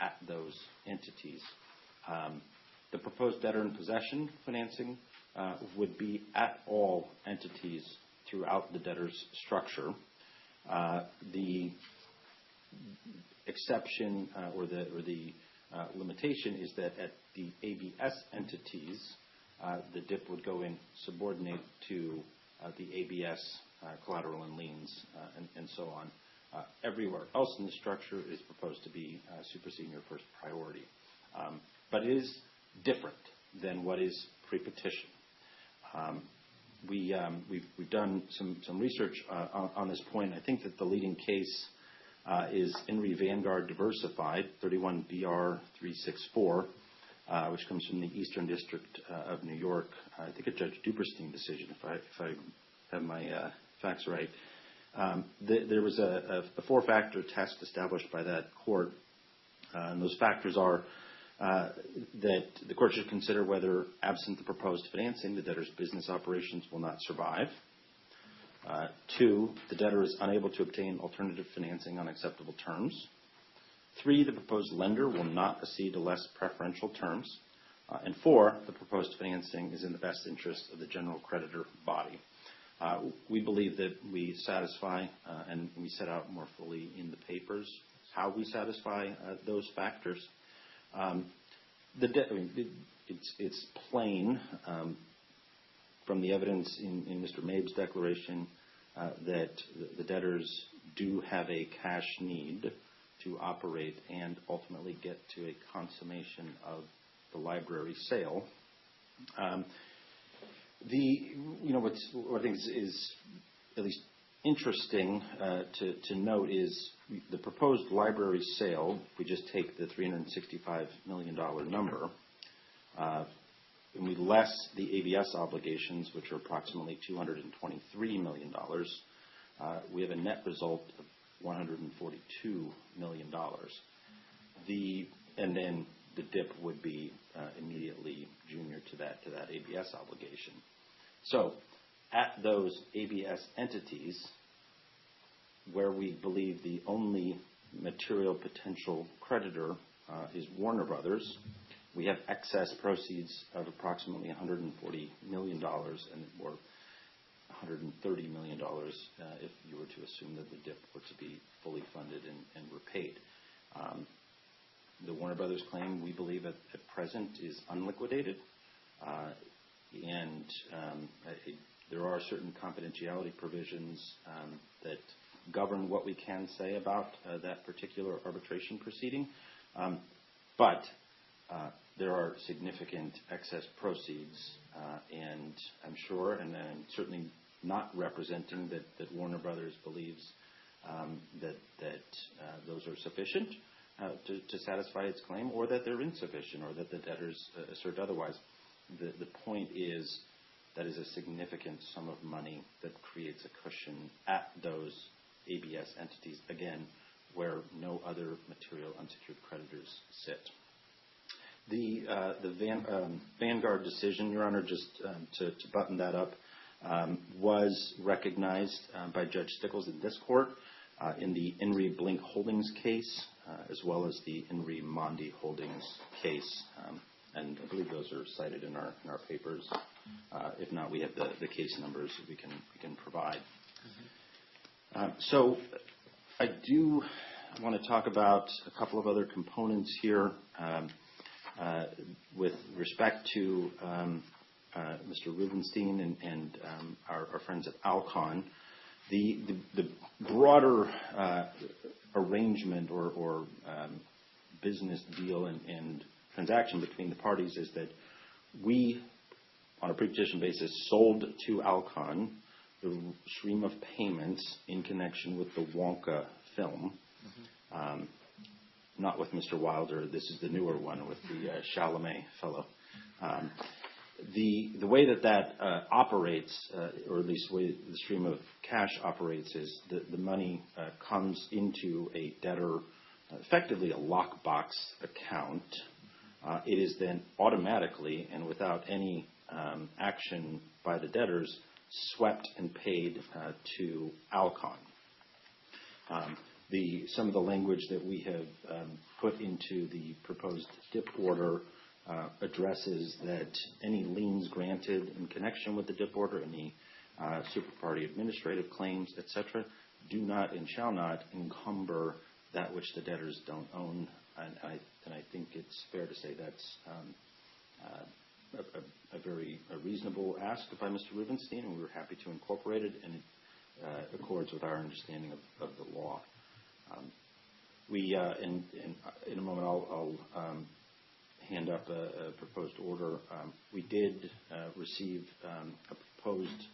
Speaker 4: at those entities. The proposed debtor in possession financing would be at all entities throughout the debtor's structure. The exception or the limitation is that at the ABS entities, the DIP would go in subordinate to the ABS collateral and liens and so on. Everywhere else in the structure is proposed to be super senior first priority. But it is different than what is pre-petition. We've done some research on this point. I think that the leading case is Henry Vanguard Diversified, 31 BR 364, which comes from the Eastern District of New York. I think a Judge Duberstein decision, if I have my facts right. There was a four-factor test established by that court, and those factors are that the court should consider whether, absent the proposed financing, the debtor's business operations will not survive. 2, the debtor is unable to obtain alternative financing on acceptable terms. 3, the proposed lender will not accede to less preferential terms. And 4, the proposed financing is in the best interest of the general creditor body. We believe that we satisfy, and we set out more fully in the papers, how we satisfy those factors. It's plain from the evidence in Mr. Mabe's declaration that the debtors do have a cash need to operate and ultimately get to a consummation of the library sale. What I think is at least interesting to note is the proposed library sale. If we just take the $365 million number, and we less the ABS obligations, which are approximately $223 million, we have a net result of $142 million. And then the DIP would be immediately junior to that ABS obligation. So at those ABS entities, where we believe the only material potential creditor is Warner Brothers, we have excess proceeds of approximately $140 million, or $130 million if you were to assume that the DIP were to be fully funded and repaid. The Warner Brothers claim, we believe at present, is unliquidated, and there are certain confidentiality provisions that govern what we can say about that particular arbitration proceeding. But there are significant excess proceeds, and I'm sure, and certainly not representing that Warner Brothers believes that those are sufficient to satisfy its claim, or that they're insufficient, or that the debtors assert otherwise. The point is that is a significant sum of money that creates a cushion at those ABS entities, again, where no other material unsecured creditors sit. The Vanguard decision, Your Honor, just to button that up, was recognized by Judge Stickles in this court in the Inri Blink Holdings case, as well as the Inri Mondi Holdings case. And I believe those are cited in our papers. If not, we have the case numbers we can provide. So I do want to talk about a couple of other components here with respect to Mr. Rubenstein and our friends at Alcon. The broader arrangement or business deal and transaction between the parties is that we, on a pre-petition basis, sold to Alcon the stream of payments in connection with the Wonka film. Not with Mr. Wilder. This is the newer one with the Chalamet fellow. The way that operates, or at least the way the stream of cash operates, is the money comes into a debtor, effectively a lockbox account. It is then automatically and without any action by the debtors swept and paid to Alcon. Some of the language that we have put into the proposed DIP order addresses that any liens granted in connection with the DIP order, any super party administrative claims, etc., do not and shall not encumber that which the debtors don't own. And I think it's fair to say that's a very reasonable ask by Mr. Rubenstein, and we were happy to incorporate it, and it accords with our understanding of the law. In a moment, I'll hand up a proposed order. We did receive a proposed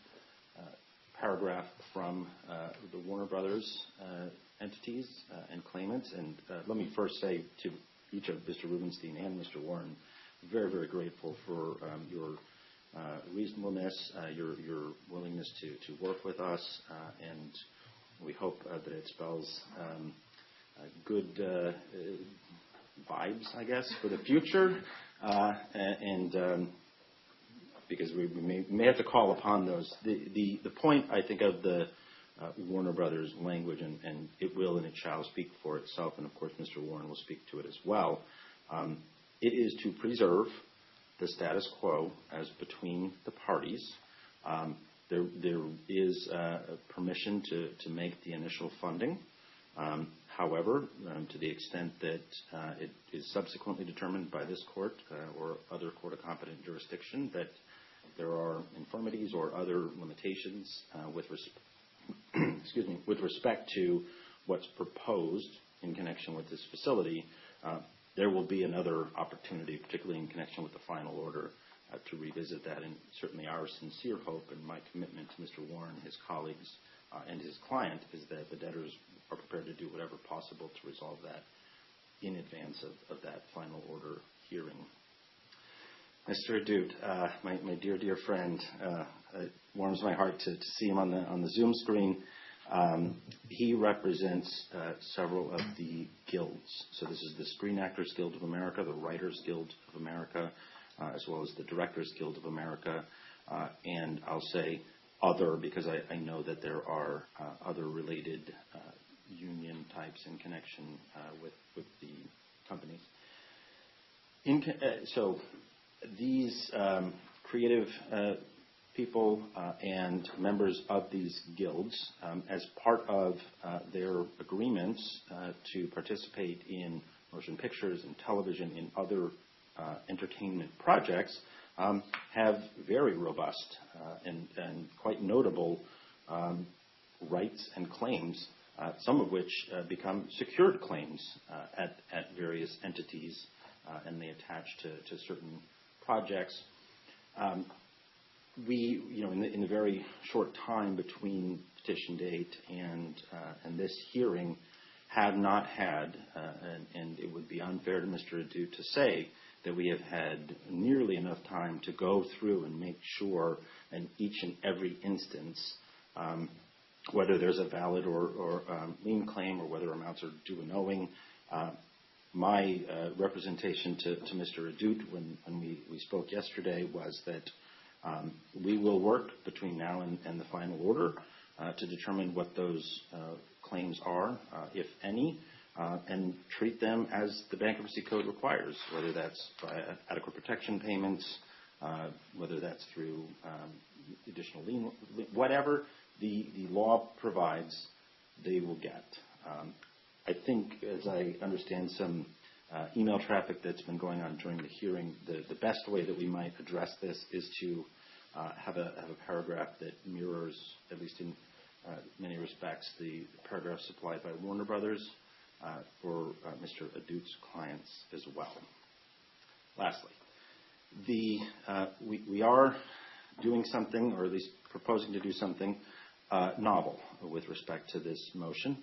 Speaker 4: paragraph from the Warner Brothers entities and claimants. And let me first say to each of Mr. Rubenstein and Mr. Warren, very, very grateful for your reasonableness, your willingness to work with us, and we hope that it spells good vibes, I guess, for the future, and because we may have to call upon those. The point, I think, of the Warner Brothers language, and it will and it shall speak for itself, and of course Mr. Warren will speak to it as well. It is to preserve the status quo as between the parties. There is permission to make the initial funding. However, to the extent that it is subsequently determined by this court or other court of competent jurisdiction that there are infirmities or other limitations with respect to what's proposed in connection with this facility, there will be another opportunity, particularly in connection with the final order, to revisit that. And certainly our sincere hope and my commitment to Mr. Warren, his colleagues, and his client is that the debtors are prepared to do whatever possible to resolve that in advance of that final order hearing. Mr. Adut, my dear, dear friend, it warms my heart to see him on the Zoom screen. He represents several of the guilds. So this is the Screen Actors Guild of America, the Writers Guild of America, as well as the Directors Guild of America, and I'll say other because I know that there are other related union types in connection with the companies. So these creative people and members of these guilds, as part of their agreements to participate in motion pictures and television and other entertainment projects, have very robust and quite notable rights and claims, some of which become secured claims at various entities, and they attach to certain projects. We, in the very short time between petition date and this hearing, have not had, and it would be unfair to Mr. Adut to say that we have had nearly enough time to go through and make sure in each and every instance, whether there's a valid or lien claim or whether amounts are due and owing, My representation to Mr. Adut when we spoke yesterday was that we will work between now and the final order to determine what those claims are, if any, and treat them as the Bankruptcy Code requires, whether that's by adequate protection payments, whether that's through additional lien, whatever the law provides, they will get. I think, as I understand some email traffic that's been going on during the hearing, the best way that we might address this is to have a paragraph that mirrors, at least in many respects, the paragraph supplied by Warner Brothers for Mr. Adut's clients as well. Lastly, we are doing something, or at least proposing to do something novel with respect to this motion.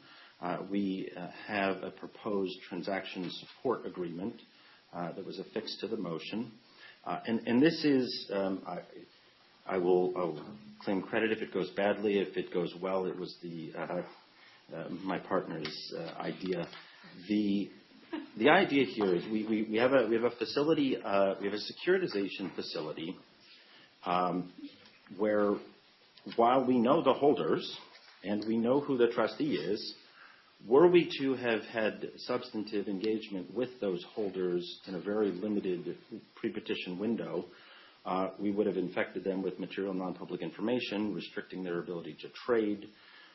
Speaker 4: We have a proposed transaction support agreement that was affixed to the motion. And this is, I will claim credit if it goes badly. If it goes well, it was my partner's idea. The idea here is we have a facility, we have a securitization facility where, while we know the holders and we know who the trustee is, were we to have had substantive engagement with those holders in a very limited pre-petition window, we would have infected them with material non-public information, restricting their ability to trade.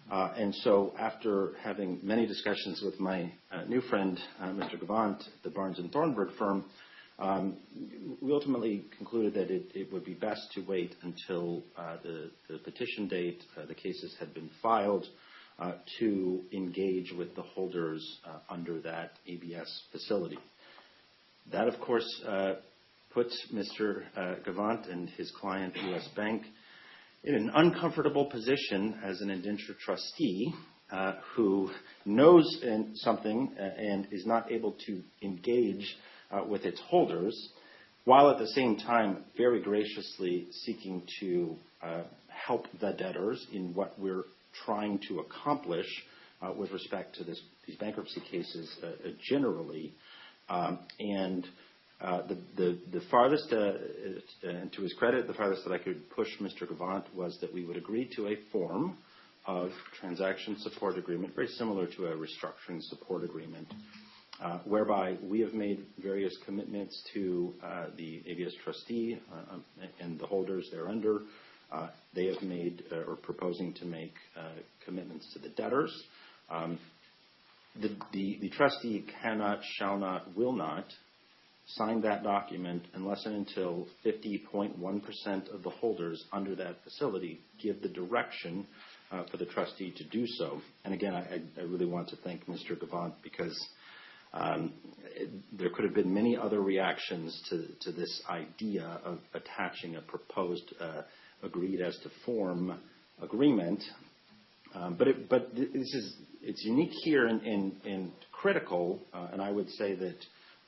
Speaker 4: And so after having many discussions with my new friend, Mr. Gavant, at the Barnes & Thornburg firm, we ultimately concluded that it would be best to wait until the petition date, the cases had been filed, to engage with the holders under that ABS facility. That, of course, puts Mr. Gavant and his client, U.S. Bank, in an uncomfortable position as an indentured trustee who knows something and is not able to engage with its holders, while at the same time very graciously seeking to help the debtors in what we're trying to accomplish with respect to these bankruptcy cases generally. And the farthest, and to his credit, the farthest that I could push Mr. Gavant was that we would agree to a form of transaction support agreement, very similar to a restructuring support agreement, whereby we have made various commitments to the ABS trustee and the holders thereunder. They have made or proposing to make commitments to the debtors. The trustee cannot, shall not, will not sign that document unless and until 50.1% of the holders under that facility give the direction for the trustee to do so. And again, I really want to thank Mr. Gavant because there could have been many other reactions to this idea of attaching a proposed agreed as to form agreement. But it's unique here and critical, and I would say that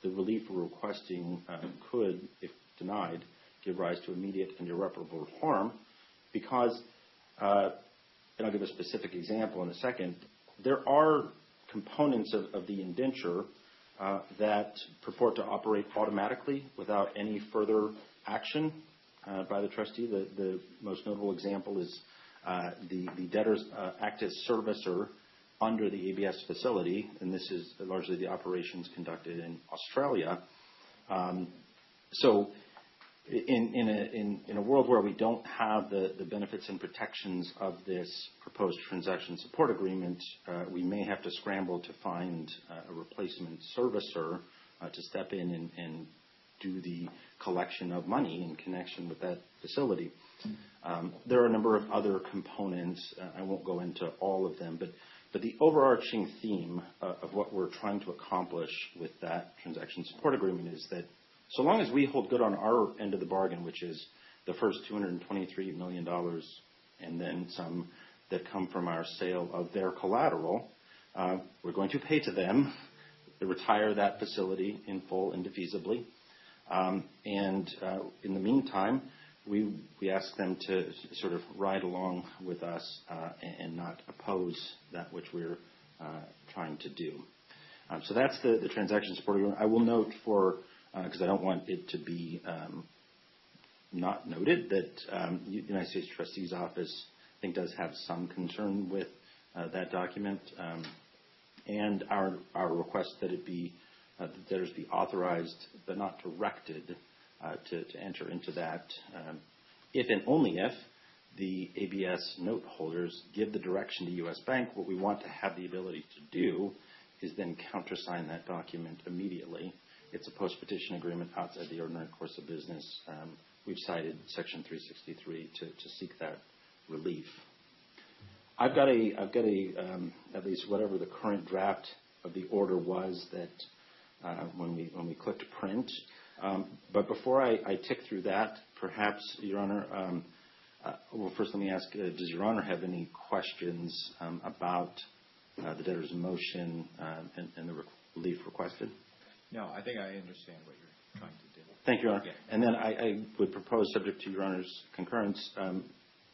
Speaker 4: the relief we're requesting could, if denied, give rise to immediate and irreparable harm because, and I'll give a specific example in a second, there are components of the indenture that purport to operate automatically without any further action by the trustee. The most notable example is the debtors act as servicer under the ABS facility, and this is largely the operations conducted in Australia. So in a world where we don't have the benefits and protections of this proposed transaction support agreement, we may have to scramble to find a replacement servicer to step in and do the collection of money in connection with that facility. There are a number of other components. I won't go into all of them, but the overarching theme of what we're trying to accomplish with that transaction support agreement is that so long as we hold good on our end of the bargain, which is the first $223 million and then some that come from our sale of their collateral, we're going to pay to them to retire that facility in full and defeasibly. And in the meantime, we ask them to sort of ride along with us and not oppose that which we're trying to do. So that's the transaction support agreement. I will note because I don't want it to be not noted, that the United States Trustee's Office, I think, does have some concern with that document, and our request that the debtors be authorized but not directed to enter into that, if and only if the ABS note holders give the direction to U.S. Bank. What we want to have the ability to do is then countersign that document immediately. It's a post-petition agreement outside the ordinary course of business. We've cited Section 363 to seek that relief. I've got at least whatever the current draft of the order was that when we clicked print. But before I tick through that, perhaps, Your Honor, well, first let me ask, does Your Honor have any questions about the debtor's motion and the relief requested?
Speaker 2: No, I think I understand what you're trying to do.
Speaker 4: Thank you, Your Honor.
Speaker 2: Yeah.
Speaker 4: And then I would propose, subject to Your Honor's concurrence,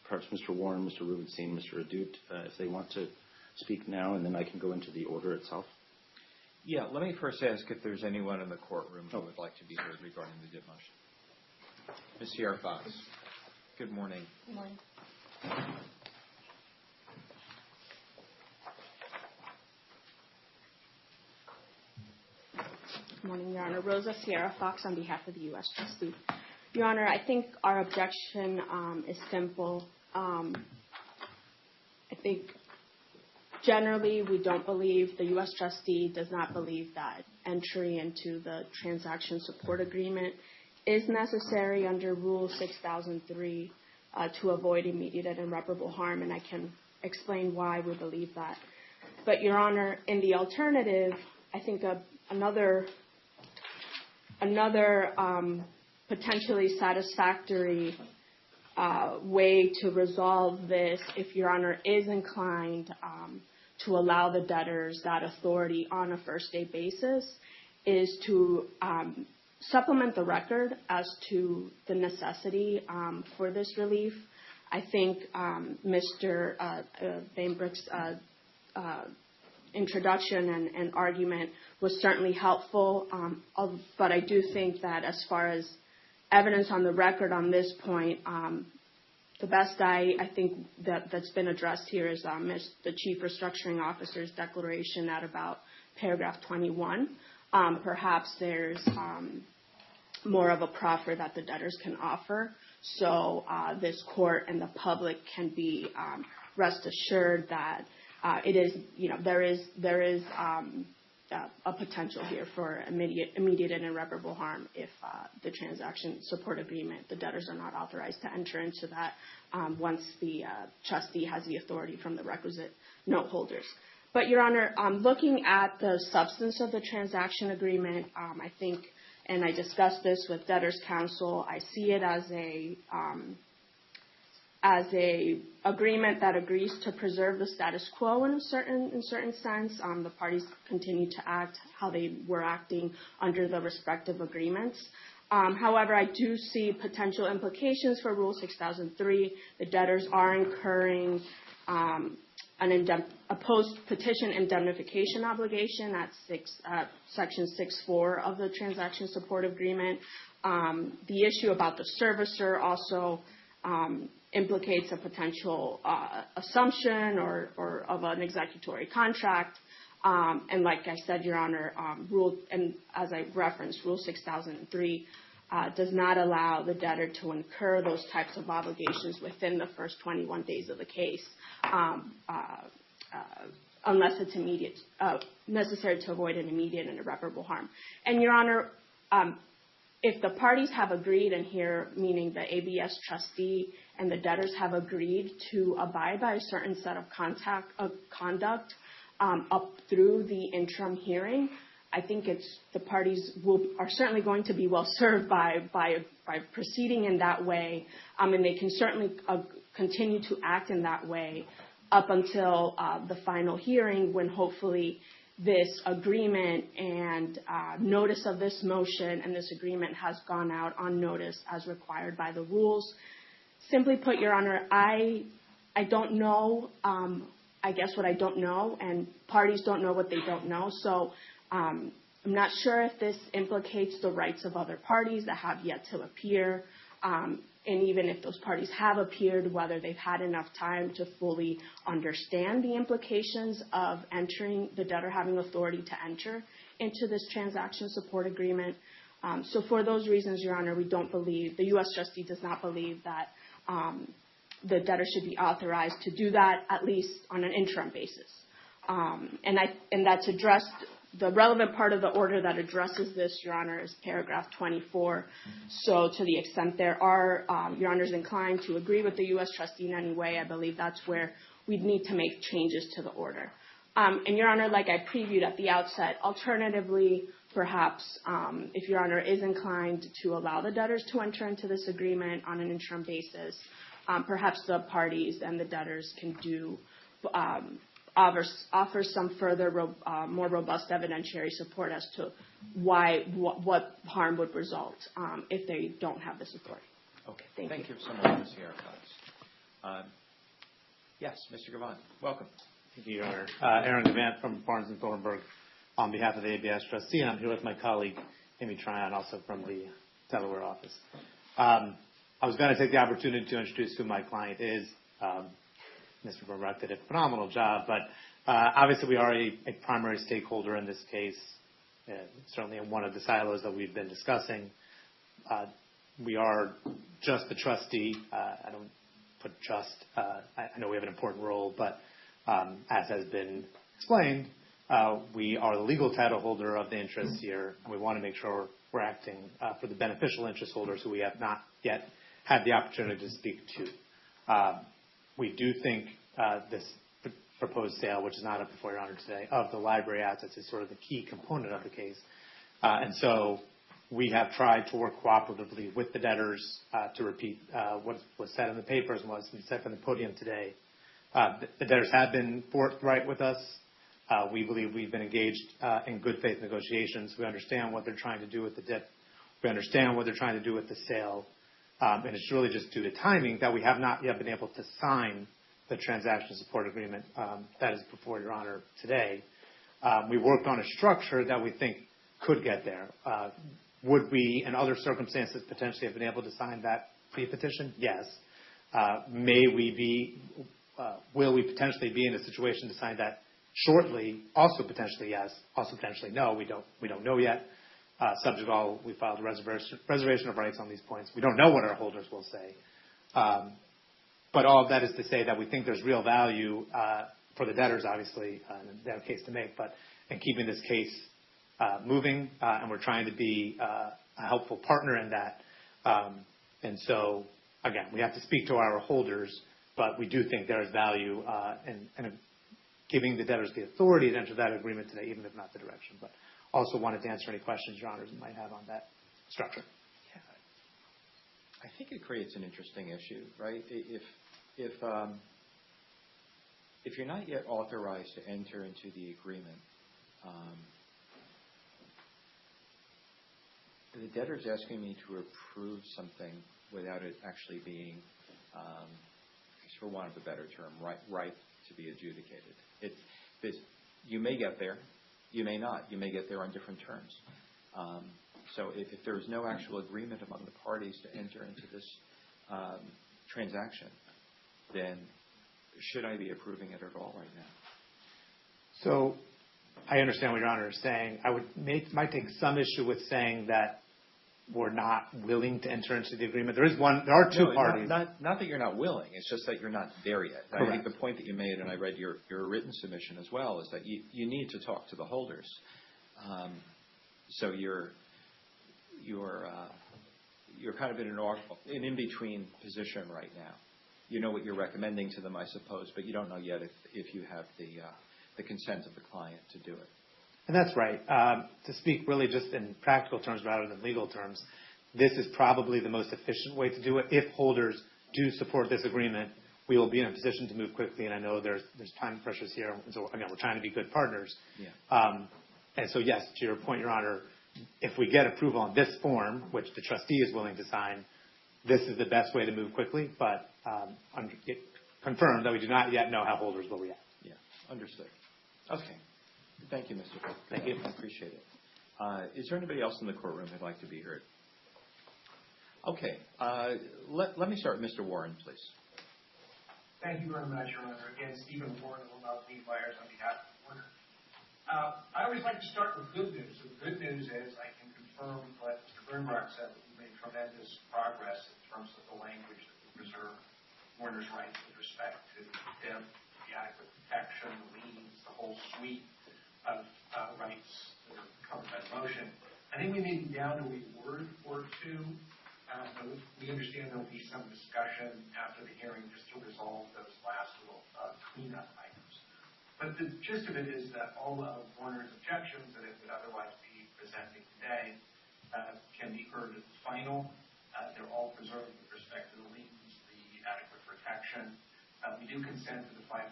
Speaker 4: perhaps Mr. Warren, Mr. Rubenstein, Mr. Adut, if they want to speak now, and then I can go into the order itself.
Speaker 2: Yeah, let me first ask if there's anyone in the courtroom who would like to be heard regarding the DIP motion. Ms. Sierra Fox, good morning.
Speaker 5: Good morning.
Speaker 9: Good morning, Your Honor. Rosa Sierra Fox on behalf of the U.S. Trustee. Your Honor, I think our objection is simple. I think generally we don't believe, the U.S. Trustee does not believe that entry into the transaction support agreement is necessary under Rule 6003 to avoid immediate and irreparable harm, and I can explain why we believe that. But, Your Honor, in the alternative, I think another potentially satisfactory way to resolve this, if Your Honor is inclined to allow the debtors that authority on a first-day basis, is to supplement the record as to the necessity for this relief. I think Mr. Bainbrook's introduction and argument was certainly helpful, but I do think that as far as evidence on the record on this point, the best I think that's been addressed here is the Chief Restructuring Officer's declaration at about paragraph 21. Perhaps there's more of a proffer that the debtors can offer, so this court and the public can be rest assured that it is, there is a potential here for immediate and irreparable harm if the transaction support agreement, the debtors are not authorized to enter into that once the trustee has the authority from the requisite note holders. But, Your Honor, looking at the substance of the transaction agreement, I think, and I discussed this with debtors' counsel, I see it as a agreement that agrees to preserve the status quo in a certain sense. The parties continue to act how they were acting under the respective agreements. However, I do see potential implications for Rule 6003. The debtors are incurring a post-petition indemnification obligation at Section 6.4 of the Transaction Support Agreement. The issue about the servicer also implicates a potential assumption or of an executory contract. And like I said, Your Honor, and as I referenced, Rule 6003 does not allow the debtor to incur those types of obligations within the first 21 days of the case, unless it's necessary to avoid an immediate and irreparable harm. And, Your Honor, if the parties have agreed, and here meaning the ABS trustee and the debtors have agreed to abide by a certain set of conduct up through the interim hearing, I think the parties are certainly going to be well served by proceeding in that way, and they can certainly continue to act in that way up until the final hearing, when hopefully this agreement and notice of this motion and this agreement has gone out on notice as required by the rules. Simply put, Your Honor, I don't know, I guess what I don't know, and parties don't know what they don't know. So I'm not sure if this implicates the rights of other parties that have yet to appear, and even if those parties have appeared, whether they've had enough time to fully understand the implications of entering, the debtor having authority to enter into this transaction support agreement. So for those reasons, Your Honor, we don't believe, the U.S. trustee does not believe that the debtor should be authorized to do that, at least on an interim basis. And that's addressed, the relevant part of the order that addresses this, Your Honor, is paragraph 24. So to the extent there are, Your Honor's inclined to agree with the U.S. trustee in any way, I believe that's where we'd need to make changes to the order. And Your Honor, like I previewed at the outset, alternatively, perhaps if Your Honor is inclined to allow the debtors to enter into this agreement on an interim basis, perhaps the parties and the debtors can do offer some further more robust evidentiary support as to what harm would result if they don't have this authority.
Speaker 2: Okay. Thank you so much, Ms. Sierra. Yes, Mr. Gavant, welcome.
Speaker 10: Thank you, Your Honor. Aaron Gavant from Barnes & Thornburg on behalf of the ABS trustee, and I'm here with my colleague, Amy Tryon, also from the Delaware office. I was going to take the opportunity to introduce who my client is. Mr. Burnbrook did a phenomenal job, but obviously we are a primary stakeholder in this case, certainly in one of the silos that we've been discussing. We are just the trustee. I don't put just. I know we have an important role, but as has been explained, we are the legal title holder of the interests here, and we want to make sure we're acting for the beneficial interest holders who we have not yet had the opportunity to speak to. We do think this proposed sale, which is not up before Your Honor today, of the library assets is sort of the key component of the case. And so we have tried to work cooperatively with the debtors to repeat what was said in the papers and what's been said from the podium today. The debtors have been forthright with us. We believe we've been engaged in good faith negotiations. We understand what they're trying to do with the debt. We understand what they're trying to do with the sale. And it's really just due to timing that we have not yet been able to sign the transaction support agreement that is before Your Honor today. We worked on a structure that we think could get there. Would we, in other circumstances, potentially have been able to sign that pre-petition? Yes. Will we potentially be in a situation to sign that shortly? Also potentially yes. Also potentially no. We don't know yet. Subject to all, we filed a reservation of rights on these points. We don't know what our holders will say. But all of that is to say that we think there's real value for the debtors, obviously, in their case to make, but in keeping this case moving, and we're trying to be a helpful partner in that. And so, again, we have to speak to our holders, but we do think there is value in giving the debtors the authority to enter that agreement today, even if not the direction. But also wanted to answer any questions Your Honors might have on that structure.
Speaker 2: I think it creates an interesting issue, right? If you're not yet authorized to enter into the agreement, the debtor's asking me to approve something without it actually being, for want of a better term, right to be adjudicated. You may get there. You may not. You may get there on different terms. So if there's no actual agreement among the parties to enter into this transaction, then should I be approving it at all right now?
Speaker 10: So I understand what Your Honor is saying. Might take some issue with saying that we're not willing to enter into the agreement. There are two parties.
Speaker 2: Not that you're not willing. It's just that you're not there yet.
Speaker 10: Correct.
Speaker 2: I think the point that you made, and I read your written submission as well, is that you need to talk to the holders. So you're kind of in an in-between position right now. You know what you're recommending to them, I suppose, but you don't know yet if you have the consent of the client to do it.
Speaker 10: And that's right. To speak really just in practical terms rather than legal terms, this is probably the most efficient way to do it. If holders do support this agreement, we will be in a position to move quickly, and I know there's time pressures here. So, again, we're trying to be good partners.
Speaker 2: Yeah.
Speaker 10: And so, yes, to your point, Your Honor, if we get approval on this form, which the trustee is willing to sign, this is the best way to move quickly, but confirm that we do not yet know how holders will react.
Speaker 2: Yeah, understood. Okay. Thank you, Mr. Cook.
Speaker 10: Thank you.
Speaker 2: I appreciate it. Is there anybody else in the courtroom who'd like to be heard? Okay. Let me start with Mr. Warren, please.
Speaker 7: Thank you very much, Your Honor. Again, Stephen Warren of Lee Myers on behalf of Warner. I always like to start with good news. So the good news is I can confirm what Mr. Bernbrock said, that we made tremendous progress in terms of the language that would preserve Warner's rights with respect to the adequate protection, the liens, the whole suite of rights that are covered by the motion. I think we may be down to a word or two. We understand there will be some discussion after the hearing just to resolve those last little cleanup items. But the gist of it is that all of Warner's objections that it would otherwise be presenting today can be heard as final. They're all preserved with respect to the liens, the adequate protection. We do consent to the $500,000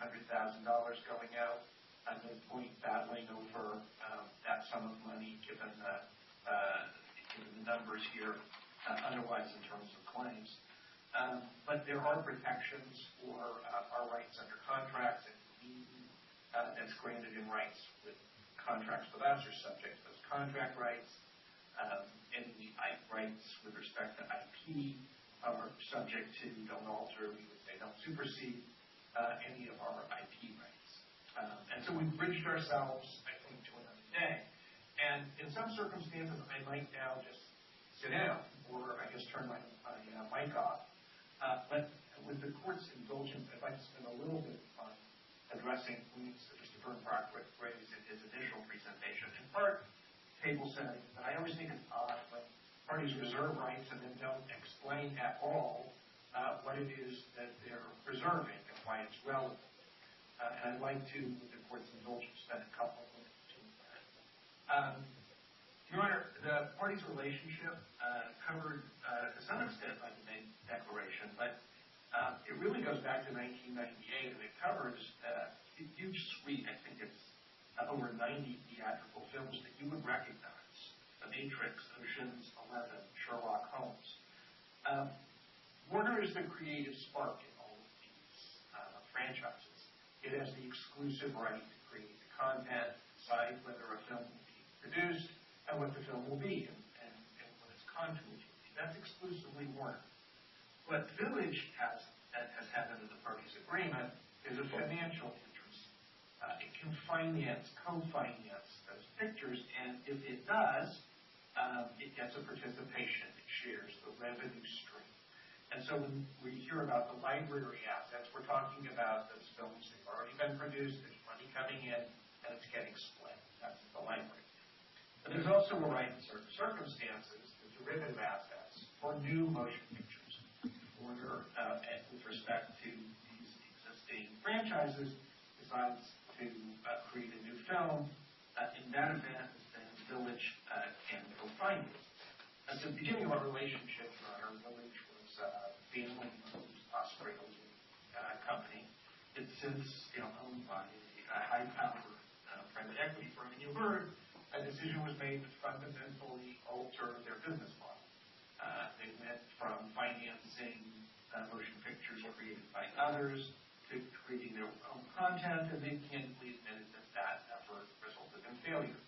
Speaker 7: going out. At no point battling over that sum of money given the numbers here. Otherwise in terms of claims. But there are protections for our rights under contracts and lien that's granted in rights with contracts with us are subject to those contract rights. Any rights with respect to IP are subject to don't alter, we would say don't supersede any of our IP rights. And so we've bridged ourselves, I think, to another day. And in some circumstances, I might now just sit down, or I guess turn my mic off. But with the court's indulgence, I'd like to spend a little bit of time addressing points that Mr. Bernbrock raised in his initial presentation. In part, table setting, but I always think it's odd when parties reserve rights and then don't explain at all what it is that they're preserving and why it's relevant. And I'd like to, with the court's indulgence, spend a couple of minutes doing that. Your Honor, the parties' relationship covered to some extent by the main declaration, but it really goes back to 1998, and it covers a huge suite. I think it's over 90 theatrical films that you would recognize: The Matrix, Ocean's 11, Sherlock Holmes. Warner is the creative spark in all of these franchises. It has the exclusive right to create the content, decide whether a film will be produced, and what the film will be and what its content will be. That's exclusively Warner. What Village has had under the parties' agreement is a financial interest. It can co-finance those pictures, and if it does, it gets a participation. It shares the revenue stream. And so when we hear about the library assets, we're talking about those films that have already been produced, there's money coming in, and it's getting split. That's the library. But there's also a right in certain circumstances, the derivative assets, for new motion pictures. Warner, with respect to these existing franchises, decides to create a new film. In that event, then Village can co-finance. At the beginning of our relationship, our Village was a family-owned Australian company. It's since owned by a high-powered private equity firm, and you heard a decision was made to fundamentally alter their business model. They went from financing motion pictures created by others to creating their own content, and they candidly admitted that that effort resulted in failure.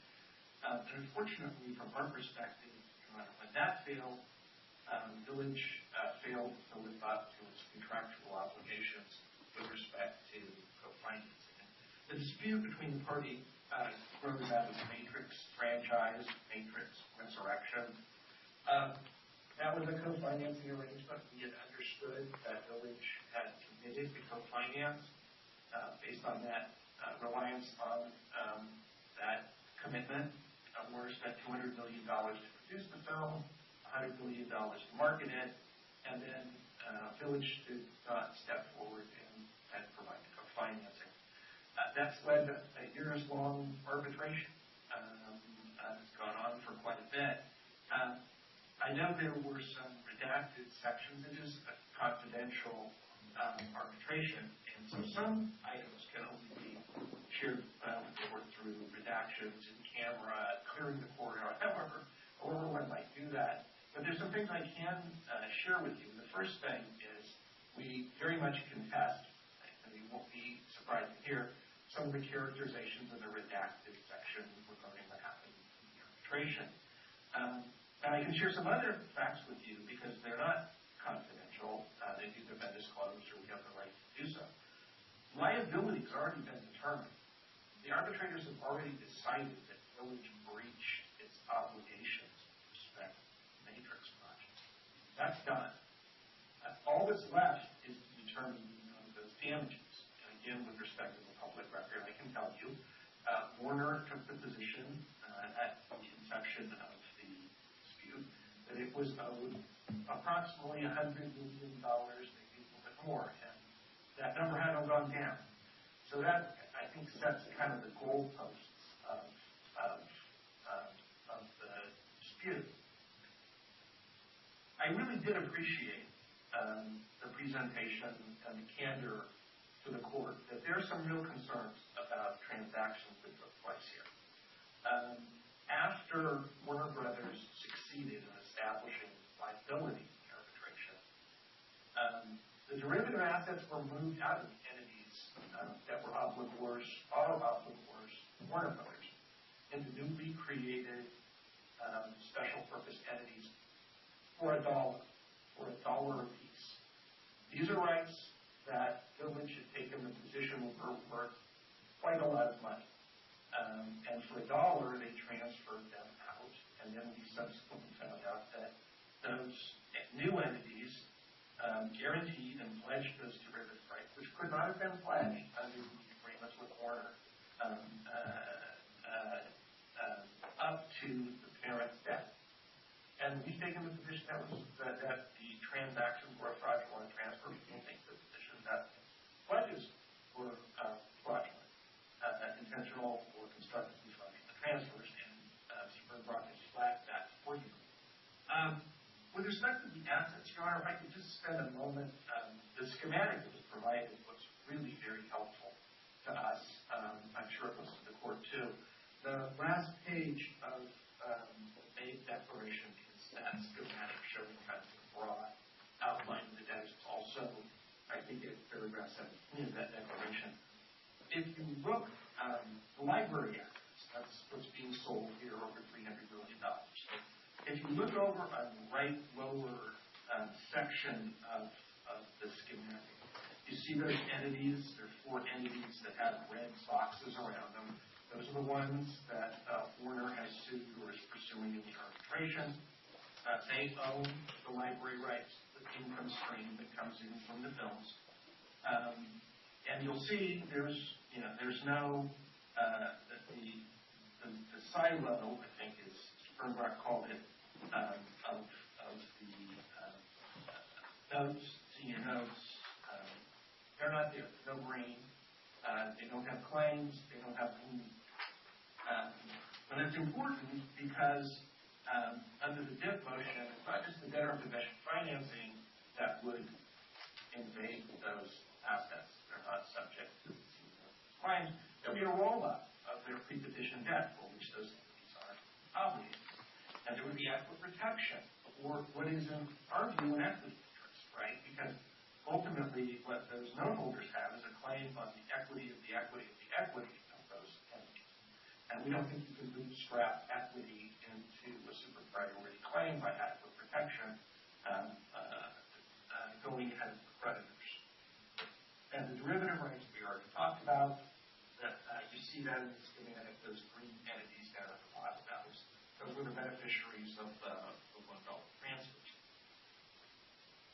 Speaker 7: And unfortunately, from our perspective, when that failed, Village failed to live up to its contractual obligations with respect to co-financing. The dispute between the party grows out of the Matrix franchise, Matrix Resurrection. That was a co-financing arrangement. We had understood that Village had committed to co-finance. Based on that reliance on that commitment, Warner spent $200 million to produce the film, $100 million to market it, and then Village did not step forward and provide the co-financing. That's led to a years-long arbitration. It's gone on for quite a bit. I know there were some redacted sections. It is a confidential arbitration, and so some items can only be shared with the court through redactions in camera, clearing the corridor, however one might do that. But there's some things I can share with you. The first thing is we very much contest, and you won't be surprised to hear, some some of the characterizations in the redacted section regarding what happened in the arbitration. And I can share some other facts with you because they're not confidential. They've either been disclosed or we have the right to do so. Liability has already been determined. The arbitrators have already decided that Village breached its obligations with respect to the Matrix project. That's done. All that's left is to determine those damages. And again, with respect to the public record, I can tell you, Warner took the position at the inception of the dispute that it was owed approximately $100 million, maybe a little bit more, and that number hadn't gone down. So that, I think, sets kind of the goalposts of the dispute. I really did appreciate the presentation and the candor to the court that there are some real concerns about transactions that took place here. After Warner Brothers succeeded in establishing liability in arbitration, the derivative assets were moved out of the entities that were obligors, Warner Brothers, into newly created special purpose entities for $1 a piece. These are rights that Village had taken the position were worth quite a lot of money. And for $1, they transferred them out, and then we subsequently found out that those new entities guaranteed and pledged those derivative rights, which could not have been pledged under the agreements with Warner up to the parent's death. And we've taken the position that the transactions were a fraudulent transfer. We don't take the position that pledges were fraudulent, intentional or constructively fraudulent transfers, and Mr. Burnbrock has flagged that for you. With respect to the assets, Your Honor, if I could just spend a moment, the schematic that was provided was really very helpful to us. I'm sure it was to the court too. The last page of the May declaration is that schematic showing kind of the broad outline of the debts. It's also, I think, at paragraph 17 of that declaration. If you look, the library assets, that's what's being sold here, over $300 million. If you look over on the right lower section of the schematic, you see those entities. There are 4 entities that have red boxes around them. Those are the ones that Warner has sued or is pursuing in the arbitration. They own the library rights, the income stream that comes in from the films. And you'll see there's no, the silo, I think, as Burnbrock called it, of the notes, senior notes. They're not there. No brain. They don't have claims. They don't have liens. But it's important because under the DIP motion, it's not just the debtor possession financing that would invade those assets. They're not subject to claims. There'll be a roll-up of their pre-petition debt for which those entities are obligated. And there would be equity protection for what is, in our view, an equity interest, right? Because ultimately, what those note holders have is a claim on the equity of the equity of the equity of those entities. And we don't think you can bootstrap equity into a super priority claim by adequate protection going ahead of the creditors. And the derivative rights we already talked about, that you see that in the schematic, those green entities down at the bottom. Those were the beneficiaries of the $1 transfers.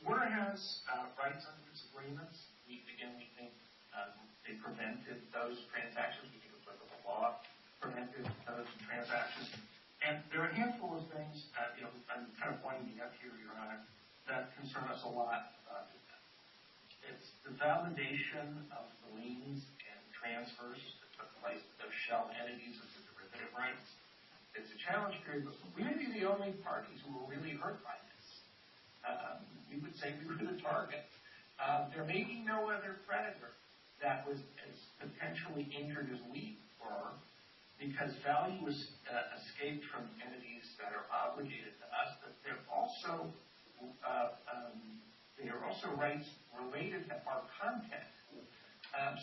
Speaker 7: Warner has rights under its agreements. We think they prevented those transactions. We think the law prevented those transactions. And there are a handful of things, I'm kind of winding up here, Your Honor, that concern us a lot. It's the validation of the liens and transfers that took place with those shell entities of the derivative rights. It's a challenge period, but we may be the only parties who were really hurt by this. We would say we were the target. There may be no other creditor that was as potentially injured as we were, because value was escaped from entities that are obligated to us, but there are also rights related to our content.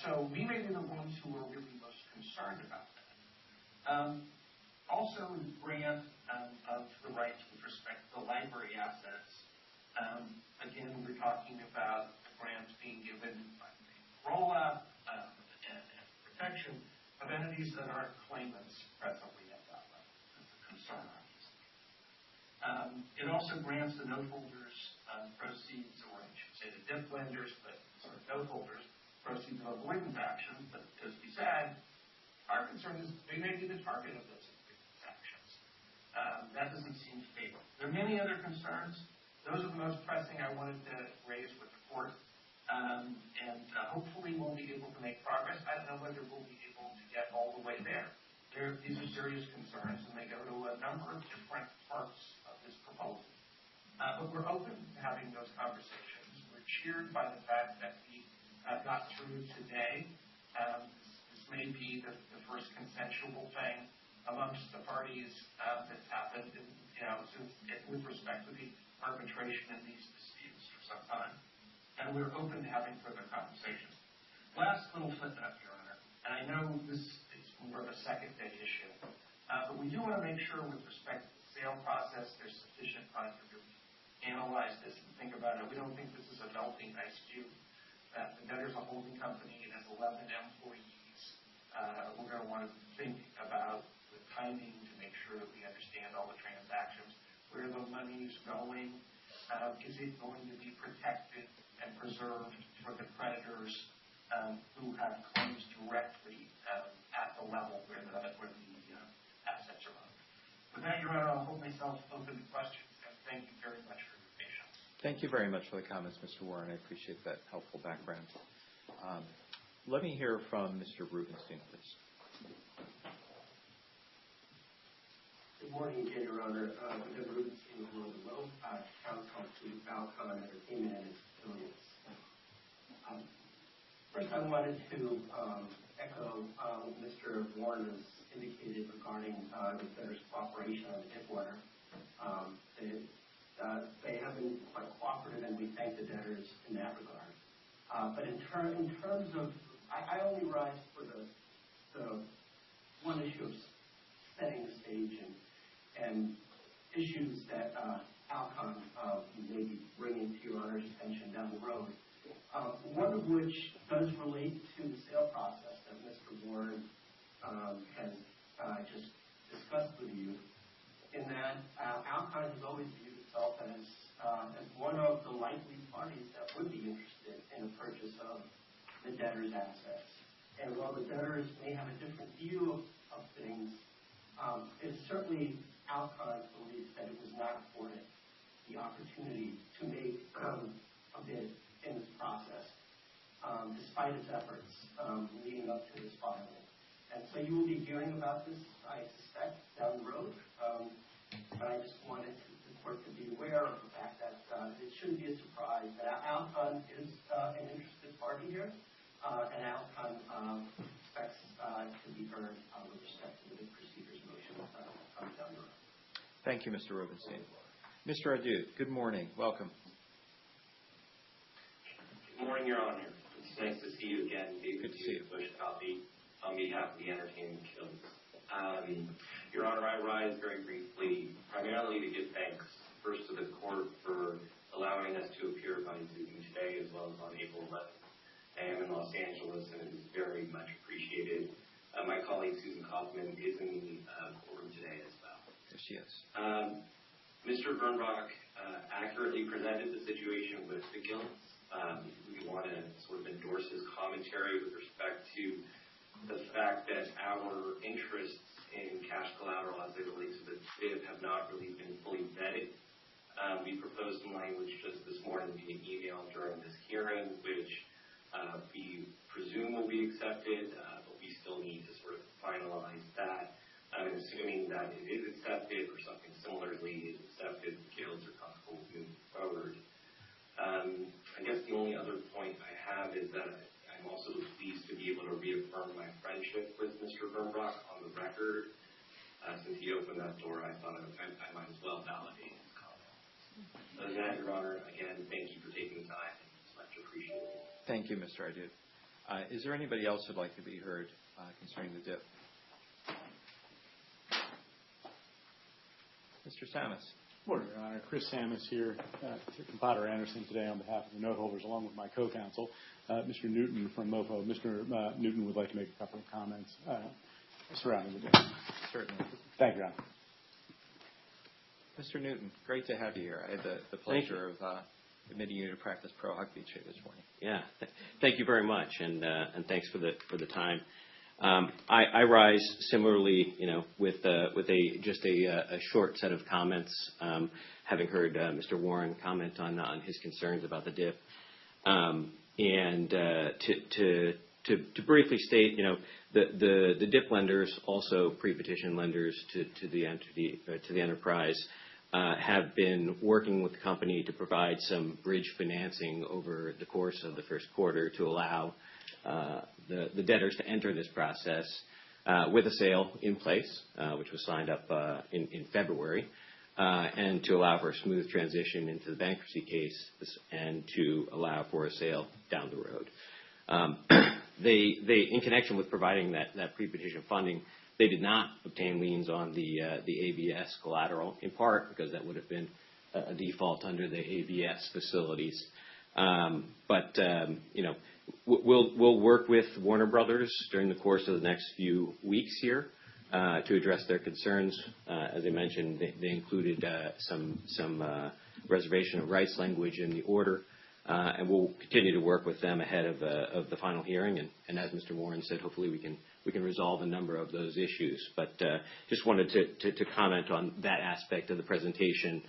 Speaker 7: So we may be the ones who are really most concerned about that. Also, the grant of the rights with respect to the library assets. Again, we're talking about the grants being given by roll-up and protection of entities that aren't claimants presently at that level. That's a concern, obviously. It also grants the note holders proceeds, or I should say the DIP lenders, but sort of note holders, proceeds of avoidance actions. But as we said, our concern is they may be the target of those avoidance actions. That doesn't seem stable. There are many other concerns. Those are the most pressing I wanted to raise with the court. Hopefully we'll be able to make progress. I don't know whether we'll be able to get all the way there. These are serious concerns, and they go to a number of different parts of this proposal. But we're open to having those conversations. We're cheered by the fact that we got through today. This may be the first consensual thing amongst the parties that's happened with respect to the arbitration in these disputes for some time. And we're open to having further conversations. Last little footnote, Your Honor, and I know this is more of a second-day issue, but we do want to make sure with respect to the sale process, there's sufficient time to really analyze this and think about it. We don't think this is a melting ice cube. The debtor's a holding company. It has 11 employees. We're going to want to think about the timing to make sure that we understand all the transactions, where the money is going. Is it going to be protected and preserved for the creditors who have claims directly at the level where the assets are owned? With that, Your Honor, I'll hold myself open to questions, and thank you very much for your patience.
Speaker 2: Thank you very much for the comments, Mr. Warren. I appreciate that helpful background. Let me hear from Mr. Rubenstein, please.
Speaker 8: Good morning again, Your Honor. Because Rubenstein is below the low, counsel to Alcon Entertainment and its affiliates. First, I wanted to echo what Mr. Warren has indicated regarding the debtor's cooperation on the DIP order. They have been quite cooperative, and we thank the debtors in that regard. But in terms of, I only rise for the one issue of setting the stage and issues that Alcon may be bringing to Your Honor's attention down the road. One of which does relate to the sale process that Mr. Warren has just discussed with you, in that Alcon has always viewed itself as one of the likely parties that would be interested in the purchase of the debtor's assets. And while the debtors may have a different view of things, it's certainly Alcon believes that it was not afforded the opportunity to make a bid in this process, despite its efforts leading up to this filing. And so you will be hearing about this, I suspect, down the road. But I just wanted the court to be aware of the fact that it shouldn't be a surprise that Alcon is an interested party here, and Alcon expects to be heard with respect to the procedures motion coming down the road.
Speaker 2: Thank you, Mr. Rubenstein. Mr. Adu, good morning. Welcome.
Speaker 11: Good morning, Your Honor. It's nice to see you again.
Speaker 2: Good to see you.
Speaker 11: Bush Coffee on behalf of the Entertainment Guild. Your Honor, I rise very briefly, primarily to give thanks first to the court for allowing us to appear by Zoom today, as well as on April 11th. I am in Los Angeles, and it is very much appreciated. My colleague Susan Kaufman is in the courtroom today as well.
Speaker 2: Yes, she is.
Speaker 11: Mr. Bernbach accurately presented the situation with the guilds. We want to sort of endorse his commentary with respect to the fact that our interests in cash collateral as they relate to the DIP have not really been fully vetted. We proposed some language just this morning via email during this hearing, which we presume will be accepted, but we still need to sort of finalize that. I'm assuming that it is accepted or something similarly is accepted. The guilds are comfortable moving forward. I guess the only other point I have is that I'm also pleased to be able to reaffirm my friendship with Mr. Bernbach on the record. Since he opened that door, I thought I might as well validate his comments. Other than that, Your Honor, again, thank you for taking the time. It's much appreciated.
Speaker 2: Thank you, Mr. Adu. Is there anybody else who'd like to be heard concerning the DIP? Mr. Samus.
Speaker 12: Morning, Your Honor. Chris Samus here from Potter Anderson today on behalf of the note holders, along with my co-counsel, Mr. Newton from MoFo. Mr. Newton would like to make a couple of comments surrounding the DIP.
Speaker 2: Certainly.
Speaker 12: Thank you, Your Honor.
Speaker 2: Mr. Newton, great to have you here. I had the pleasure of admitting you to practice pro hoc vice this morning.
Speaker 13: Yeah, thank you very much, and thanks for the time. I rise similarly, with a short set of comments, having heard Mr. Warren comment on his concerns about the DIP, and to briefly state, the DIP lenders, also pre-petition lenders to the enterprise, have been working with the company to provide some bridge financing over the course of the first quarter to allow the debtors to enter this process with a sale in place, which was signed up in February, and to allow for a smooth transition into the bankruptcy case and to allow for a sale down the road. They, in connection with providing that pre-petition funding, they did not obtain liens on the ABS collateral, in part because that would have been a default under the ABS facilities. We'll work with Warner Brothers during the course of the next few weeks here to address their concerns. As I mentioned, they included some reservation of rights language in the order, and we'll continue to work with them ahead of the final hearing. And as Mr. Warren said, hopefully we can resolve a number of those issues. But just wanted to comment on that aspect of the presentation.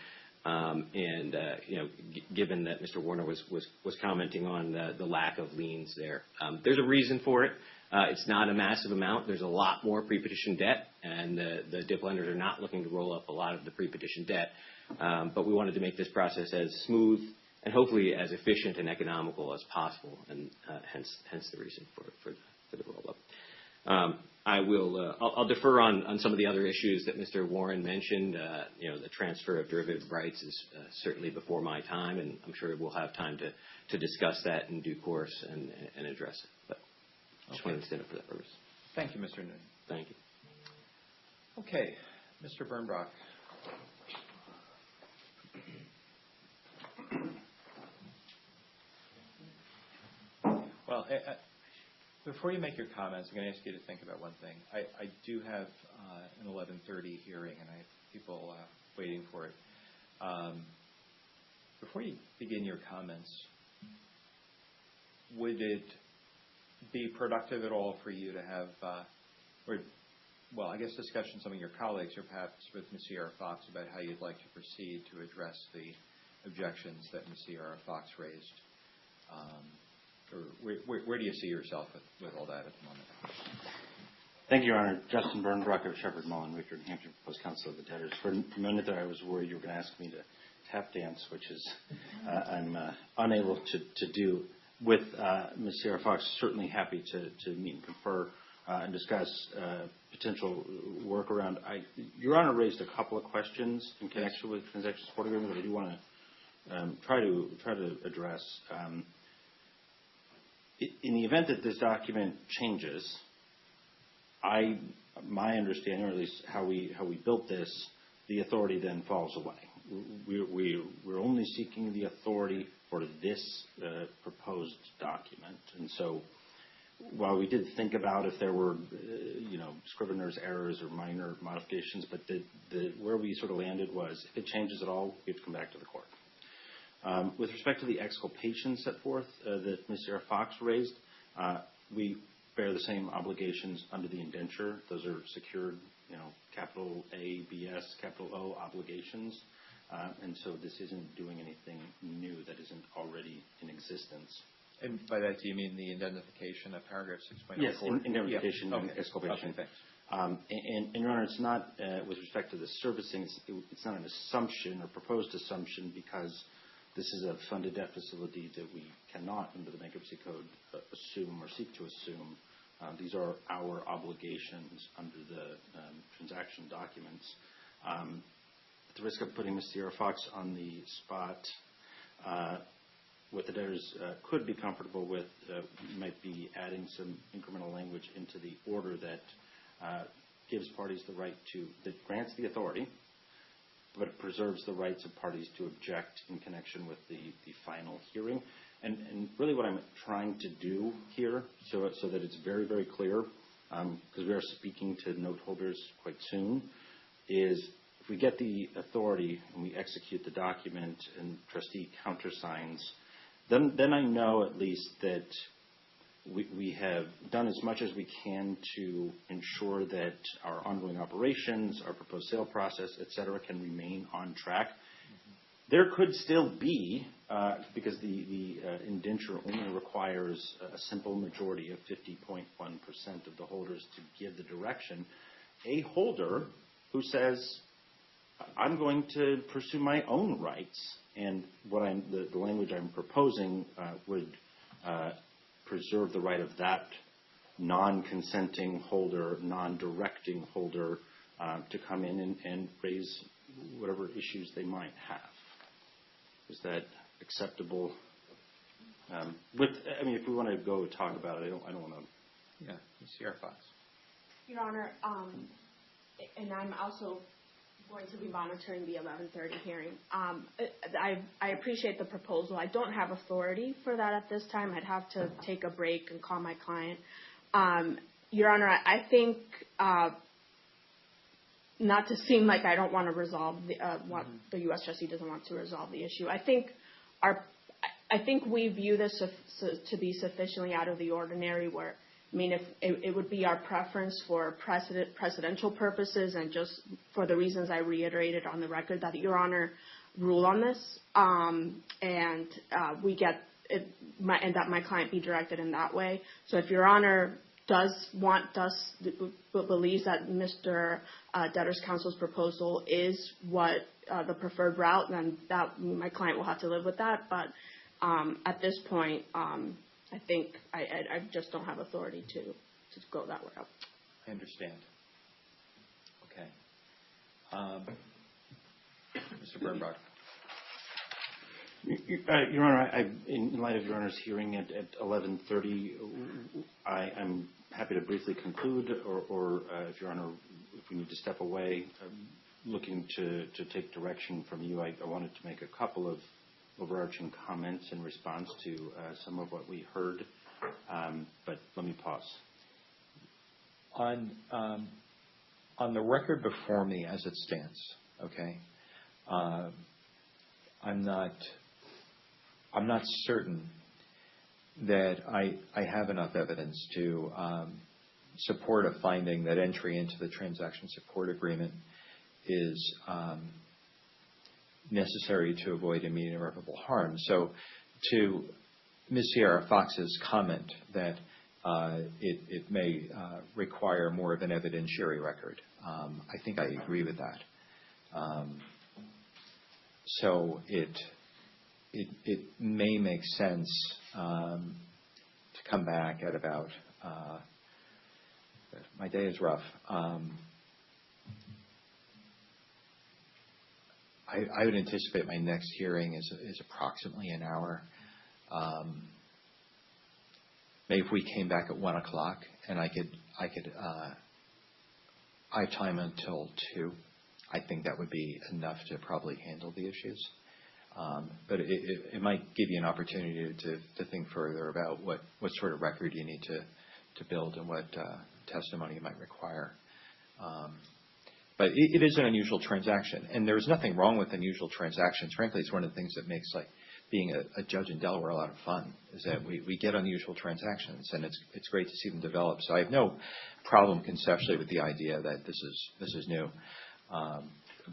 Speaker 13: Given that Mr. Warner was commenting on the lack of liens there, there's a reason for it. It's not a massive amount. There's a lot more pre-petition debt, and the DIP lenders are not looking to roll up a lot of the pre-petition debt. But we wanted to make this process as smooth and hopefully as efficient and economical as possible, and hence the reason for the roll-up. I'll defer on some of the other issues that Mr. Warren mentioned. The transfer of derivative rights is certainly before my time, and I'm sure we'll have time to discuss that in due course and address it. But I just wanted to stand up for that purpose.
Speaker 2: Thank you, Mr. Newton.
Speaker 13: Thank you.
Speaker 2: Okay, Mr. Bernbrock. Well, before you make your comments, I'm going to ask you to think about one thing. I do have an 11:30 hearing, and I have people waiting for it. Before you begin your comments, would it be productive at all for you to have, discussion with some of your colleagues, or perhaps with Ms. Sierra Fox, about how you'd like to proceed to address the objections that Ms. Sierra Fox raised? Or where do you see yourself with all that at the moment?
Speaker 4: Thank you, Your Honor. Justin Bernbrock of Shepard, Mullen, Richter, and Hampton, proposed counsel of the debtors. For a minute there, I was worried you were going to ask me to tap dance, which is I'm unable to do. With Ms. Sierra Fox, certainly happy to meet and confer and discuss potential workaround. Your Honor raised a couple of questions in connection with the transaction support agreement that I do want to try to address. In the event that this document changes, my understanding, or at least how we built this, the authority then falls away. We're only seeking the authority for this proposed document, and so while we did think about if there were, scrivener's errors or minor modifications, but where we sort of landed was if it changes at all, we have to come back to the court. With respect to the exculpation set forth that Ms. Sierra Fox raised, we bear the same obligations under the indenture. Those are secured, capital A, BS, capital O obligations. And so this isn't doing anything new that isn't already in existence.
Speaker 2: And by that, do you mean the indemnification of paragraph 6.04?
Speaker 4: Yes, indemnification and exculpation.
Speaker 2: Okay, thanks.
Speaker 4: And Your Honor, it's not, with respect to the servicing, it's not an assumption or proposed assumption, because this is a funded debt facility that we cannot, under the Bankruptcy Code, assume or seek to assume. These are our obligations under the transaction documents. At the risk of putting Ms. Sierra Fox on the spot, what the debtors could be comfortable with might be adding some incremental language into the order that gives parties the right to, that grants the authority, but it preserves the rights of parties to object in connection with the final hearing. And really what I'm trying to do here, so that it's very, very clear, because we are speaking to note holders quite soon, is if we get the authority and we execute the document and trustee countersigns, then I know at least that we have done as much as we can to ensure that our ongoing operations, our proposed sale process, et cetera, can remain on track. There could still be, because the indenture only requires a simple majority of 50.1% of the holders to give the direction, a holder who says, I'm going to pursue my own rights, and the language I'm proposing would preserve the right of that non-consenting holder, non-directing holder to come in and raise whatever issues they might have. Is that acceptable? If we want to go talk about it, I don't want to.
Speaker 2: Yeah, Sierra Fox.
Speaker 9: Your Honor, and I'm also going to be monitoring the 11:30 hearing. I appreciate the proposal. I don't have authority for that at this time. I'd have to take a break and call my client. Your Honor, I think, not to seem like I don't want to resolve what the U.S. trustee doesn't want to resolve the issue. I think we view this to be sufficiently out of the ordinary where, if it would be our preference for precedential purposes and just for the reasons I reiterated on the record that Your Honor rule on this, and we get it, and that my client be directed in that way. So if Your Honor believes that Mr. Debtor's Counsel's proposal is what the preferred route, then that my client will have to live with that. But at this point, I think I just don't have authority to go that route.
Speaker 2: I understand. Okay. Mr. Bernbach.
Speaker 4: Your Honor, in light of Your Honor's hearing at 11:30, I'm happy to briefly conclude, or if Your Honor, if we need to step away, looking to take direction from you, I wanted to make a couple of overarching comments in response to some of what we heard, but let me pause.
Speaker 2: On the record before me as it stands, okay, I'm not certain that I have enough evidence to support a finding that entry into the transaction support agreement is necessary to avoid immediate irreparable harm. So to Ms. Sierra Fox's comment that it may require more of an evidentiary record, I think I agree with that. So it may make sense to come back at about, my day is rough. I would anticipate my next hearing is approximately an hour. Maybe if we came back at 1 o'clock and I have time until 2, I think that would be enough to probably handle the issues. But it might give you an opportunity to think further about what sort of record you need to build and what testimony you might require. But it is an unusual transaction, and there's nothing wrong with unusual transactions. Frankly, it's one of the things that makes being a judge in Delaware a lot of fun, is that we get unusual transactions, and it's great to see them develop. So I have no problem conceptually with the idea that this is new.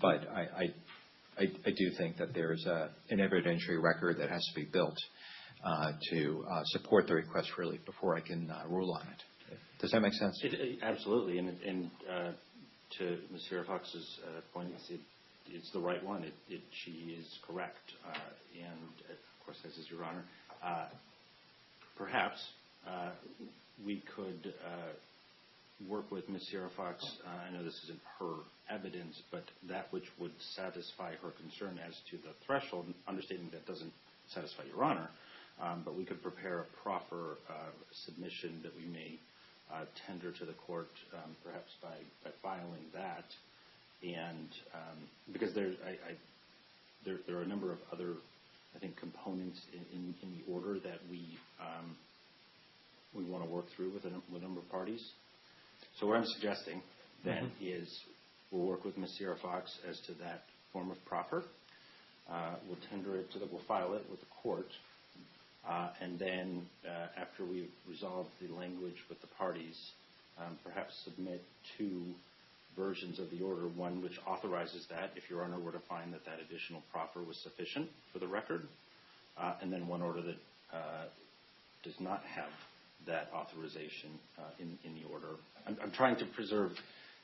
Speaker 2: But I do think that there's an evidentiary record that has to be built to support the request for relief before I can rule on it. Does that make sense?
Speaker 4: Absolutely. And to Ms. Sierra Fox's point, it's the right one. She is correct. And, of course, as is Your Honor, perhaps we could work with Ms. Sierra Fox. I know this isn't her evidence, but that which would satisfy her concern as to the threshold, understanding that doesn't satisfy Your Honor, but we could prepare a proffer submission that we may tender to the court, perhaps by filing that. And because there are a number of other, I think, components in the order that we want to work through with a number of parties. So what I'm suggesting then is we'll work with Ms. Sierra Fox as to that form of proffer. We'll tender it we'll file it with the court. And then after we've resolved the language with the parties, perhaps submit two versions of the order, one which authorizes that if Your Honor were to find that additional proffer was sufficient for the record, and then one order that does not have that authorization in the order. I'm trying to preserve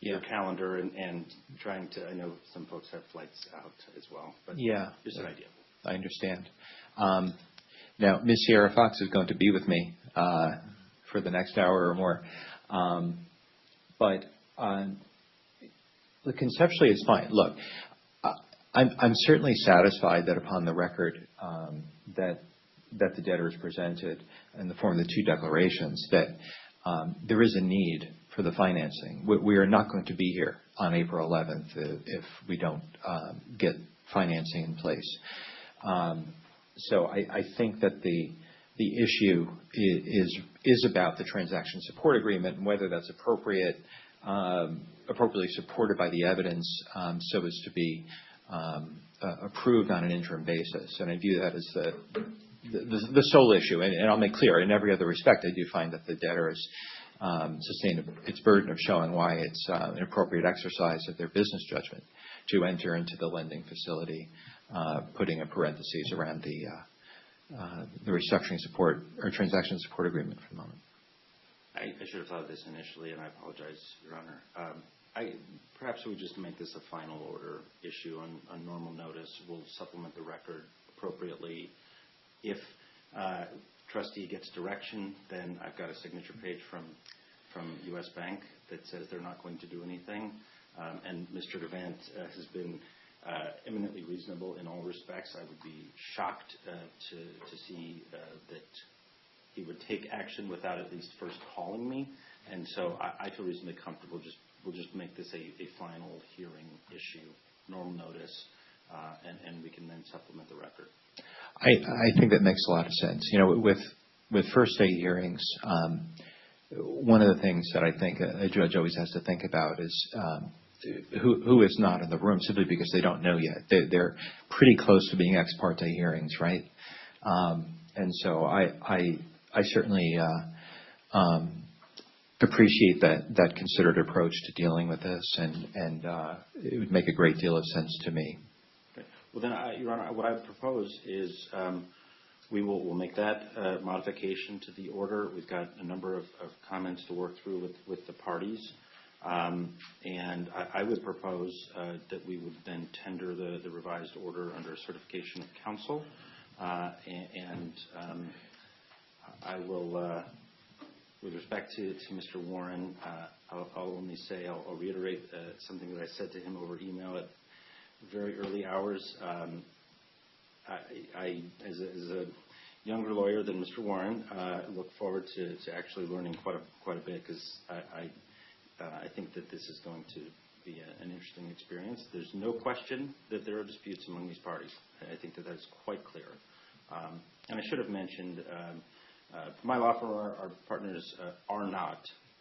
Speaker 4: your calendar and trying to, I know some folks have flights out as well, but just an idea.
Speaker 2: I understand. Now, Ms. Sierra Fox is going to be with me for the next hour or more. But conceptually, it's fine. Look, I'm certainly satisfied that upon the record that the debtor has presented in the form of the two declarations that there is a need for the financing. We are not going to be here on April 11th if we don't get financing in place. So I think that the issue is about the transaction support agreement and whether that's appropriately supported by the evidence so as to be approved on an interim basis. And I view that as the sole issue. And I'll make clear, in every other respect, I do find that the debtor has sustained its burden of showing why it's an appropriate exercise of their business judgment to enter into the lending facility, putting a parentheses around the restructuring support or transaction support agreement for the moment.
Speaker 4: I should have thought of this initially, and I apologize, Your Honor. Perhaps we just make this a final order issue on normal notice. We'll supplement the record appropriately. If trustee gets direction, then I've got a signature page from U.S. Bank that says they're not going to do anything. And Mr. Devant has been eminently reasonable in all respects. I would be shocked to see that he would take action without at least first calling me. And so I feel reasonably comfortable. We'll just make this a final hearing issue, normal notice, and we can then supplement the record.
Speaker 2: I think that makes a lot of sense. You know, with first day hearings, one of the things that I think a judge always has to think about is who is not in the room simply because they don't know yet. They're pretty close to being ex parte hearings, right? And so I certainly appreciate that considered approach to dealing with this, and it would make a great deal of sense to me.
Speaker 4: Okay. Well, then, Your Honor, what I would propose is we'll make that modification to the order. We've got a number of comments to work through with the parties. And I would propose that we would then tender the revised order under certification of counsel. And I will, with respect to Mr. Warren, I'll only say, I'll reiterate something that I said to him over email at very early hours. I as a younger lawyer than Mr. Warren, look forward to actually learning quite a bit, because I think that this is going to be an interesting experience. There's no question that there are disputes among these parties. I think that is quite clear. And I should have mentioned, my law firm, our partners are not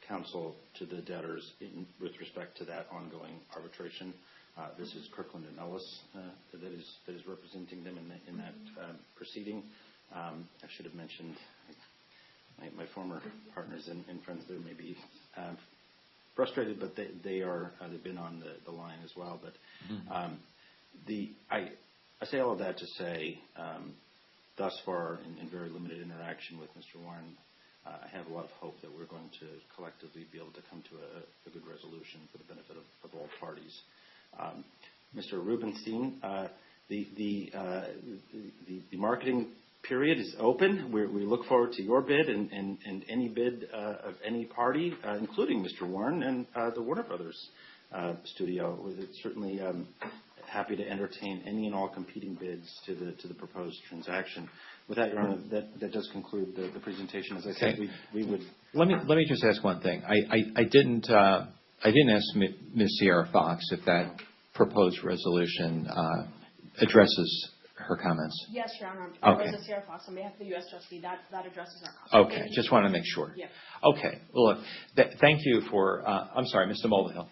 Speaker 4: counsel to the debtors with respect to that ongoing arbitration. This is Kirkland & Ellis that is representing them in that proceeding. I should have mentioned my former partners and friends there may be frustrated, but they've been on the line as well. But I say all of that to say, thus far, in very limited interaction with Mr. Warren, I have a lot of hope that we're going to collectively be able to come to a good resolution for the benefit of all parties. Mr. Rubenstein, the marketing period is open. We look forward to your bid and any bid of any party, including Mr. Warren and the Warner Brothers studio. We're certainly happy to entertain any and all competing bids to the proposed transaction. With that, Your Honor, that does conclude the presentation. As I said, we would.
Speaker 2: Let me just ask one thing. I didn't ask Ms. Sierra Fox if that proposed resolution addresses her comments.
Speaker 9: Yes, Your Honor.
Speaker 2: Okay.
Speaker 9: Rosa Sierra Fox on behalf of the U.S. trustee. That addresses our comment.
Speaker 2: Okay. Just want to make sure.
Speaker 9: Yeah.
Speaker 2: Okay. Well, look, thank you for. I'm sorry, Mr. Mulvihill.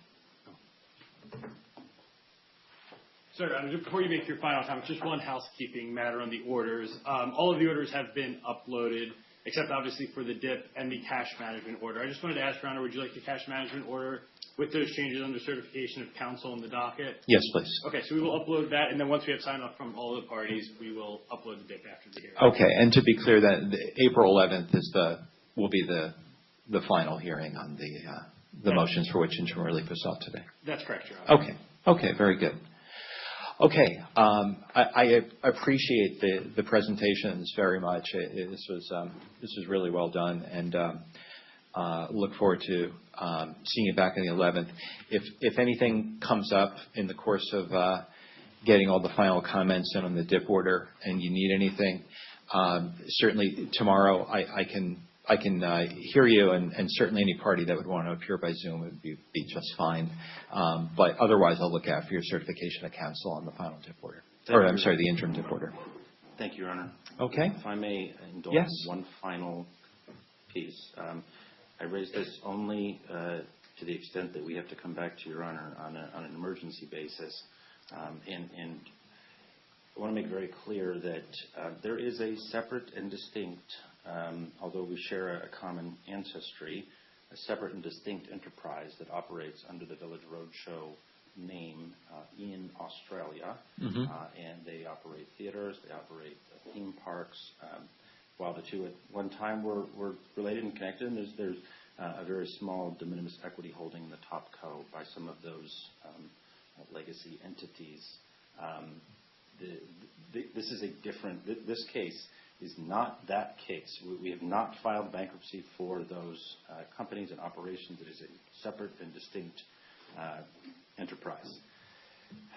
Speaker 3: Sorry, Your Honor, before you make your final comments, just one housekeeping matter on the orders. All of the orders have been uploaded, except obviously for the DIP and the cash management order. I just wanted to ask, Your Honor, would you like the cash management order with those changes under certification of counsel in the docket?
Speaker 2: Yes, please.
Speaker 3: Okay, so we will upload that, and then once we have sign off from all the parties, we will upload the DIP after the hearing.
Speaker 2: Okay, and to be clear, that April 11th will be the final hearing on the motions for which interim relief was sought today.
Speaker 3: That's correct, Your Honor.
Speaker 2: Okay, very good. Okay, I appreciate the presentations very much. This was really well done, and look forward to seeing you back on the 11th. If anything comes up in the course of getting all the final comments in on the DIP order, and you need anything, certainly tomorrow I can hear you, and certainly any party that would want to appear by Zoom would be just fine. But otherwise, I'll look after your certification of counsel on the final DIP order. The interim DIP order.
Speaker 4: Thank you, Your Honor.
Speaker 2: Okay.
Speaker 4: If I may indulge one final piece. I raise this only to the extent that we have to come back to Your Honor on an emergency basis. And I want to make very clear that there is a separate and distinct, although we share a common ancestry, a separate and distinct enterprise that operates under the Village Roadshow name in Australia. And they operate theaters, they operate theme parks. While the two at one time were related and connected, and there's a very small de minimis equity holding in the top co by some of those legacy entities. This is a different. This case is not that case. We have not filed bankruptcy for those companies and operations. It is a separate and distinct enterprise.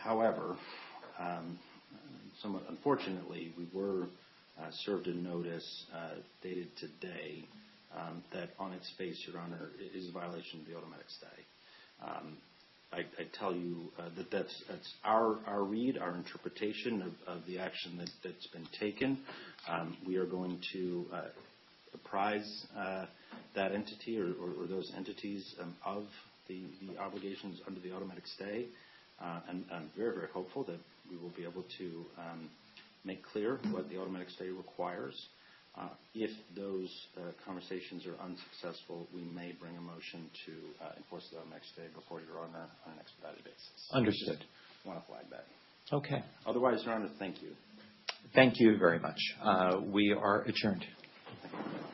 Speaker 4: However, somewhat unfortunately, we were served a notice dated today that on its face, Your Honor, is a violation of the automatic stay. I tell you that's our read, our interpretation of the action that's been taken. We are going to apprise that entity or those entities of the obligations under the automatic stay. And I'm very, very hopeful that we will be able to make clear what the automatic stay requires. If those conversations are unsuccessful, we may bring a motion to enforce the automatic stay before Your Honor on an expedited basis.
Speaker 2: Understood.
Speaker 4: Just want to flag that.
Speaker 2: Okay.
Speaker 4: Otherwise, Your Honor, thank you.
Speaker 2: Thank you very much. We are adjourned.
Speaker 4: Thank you.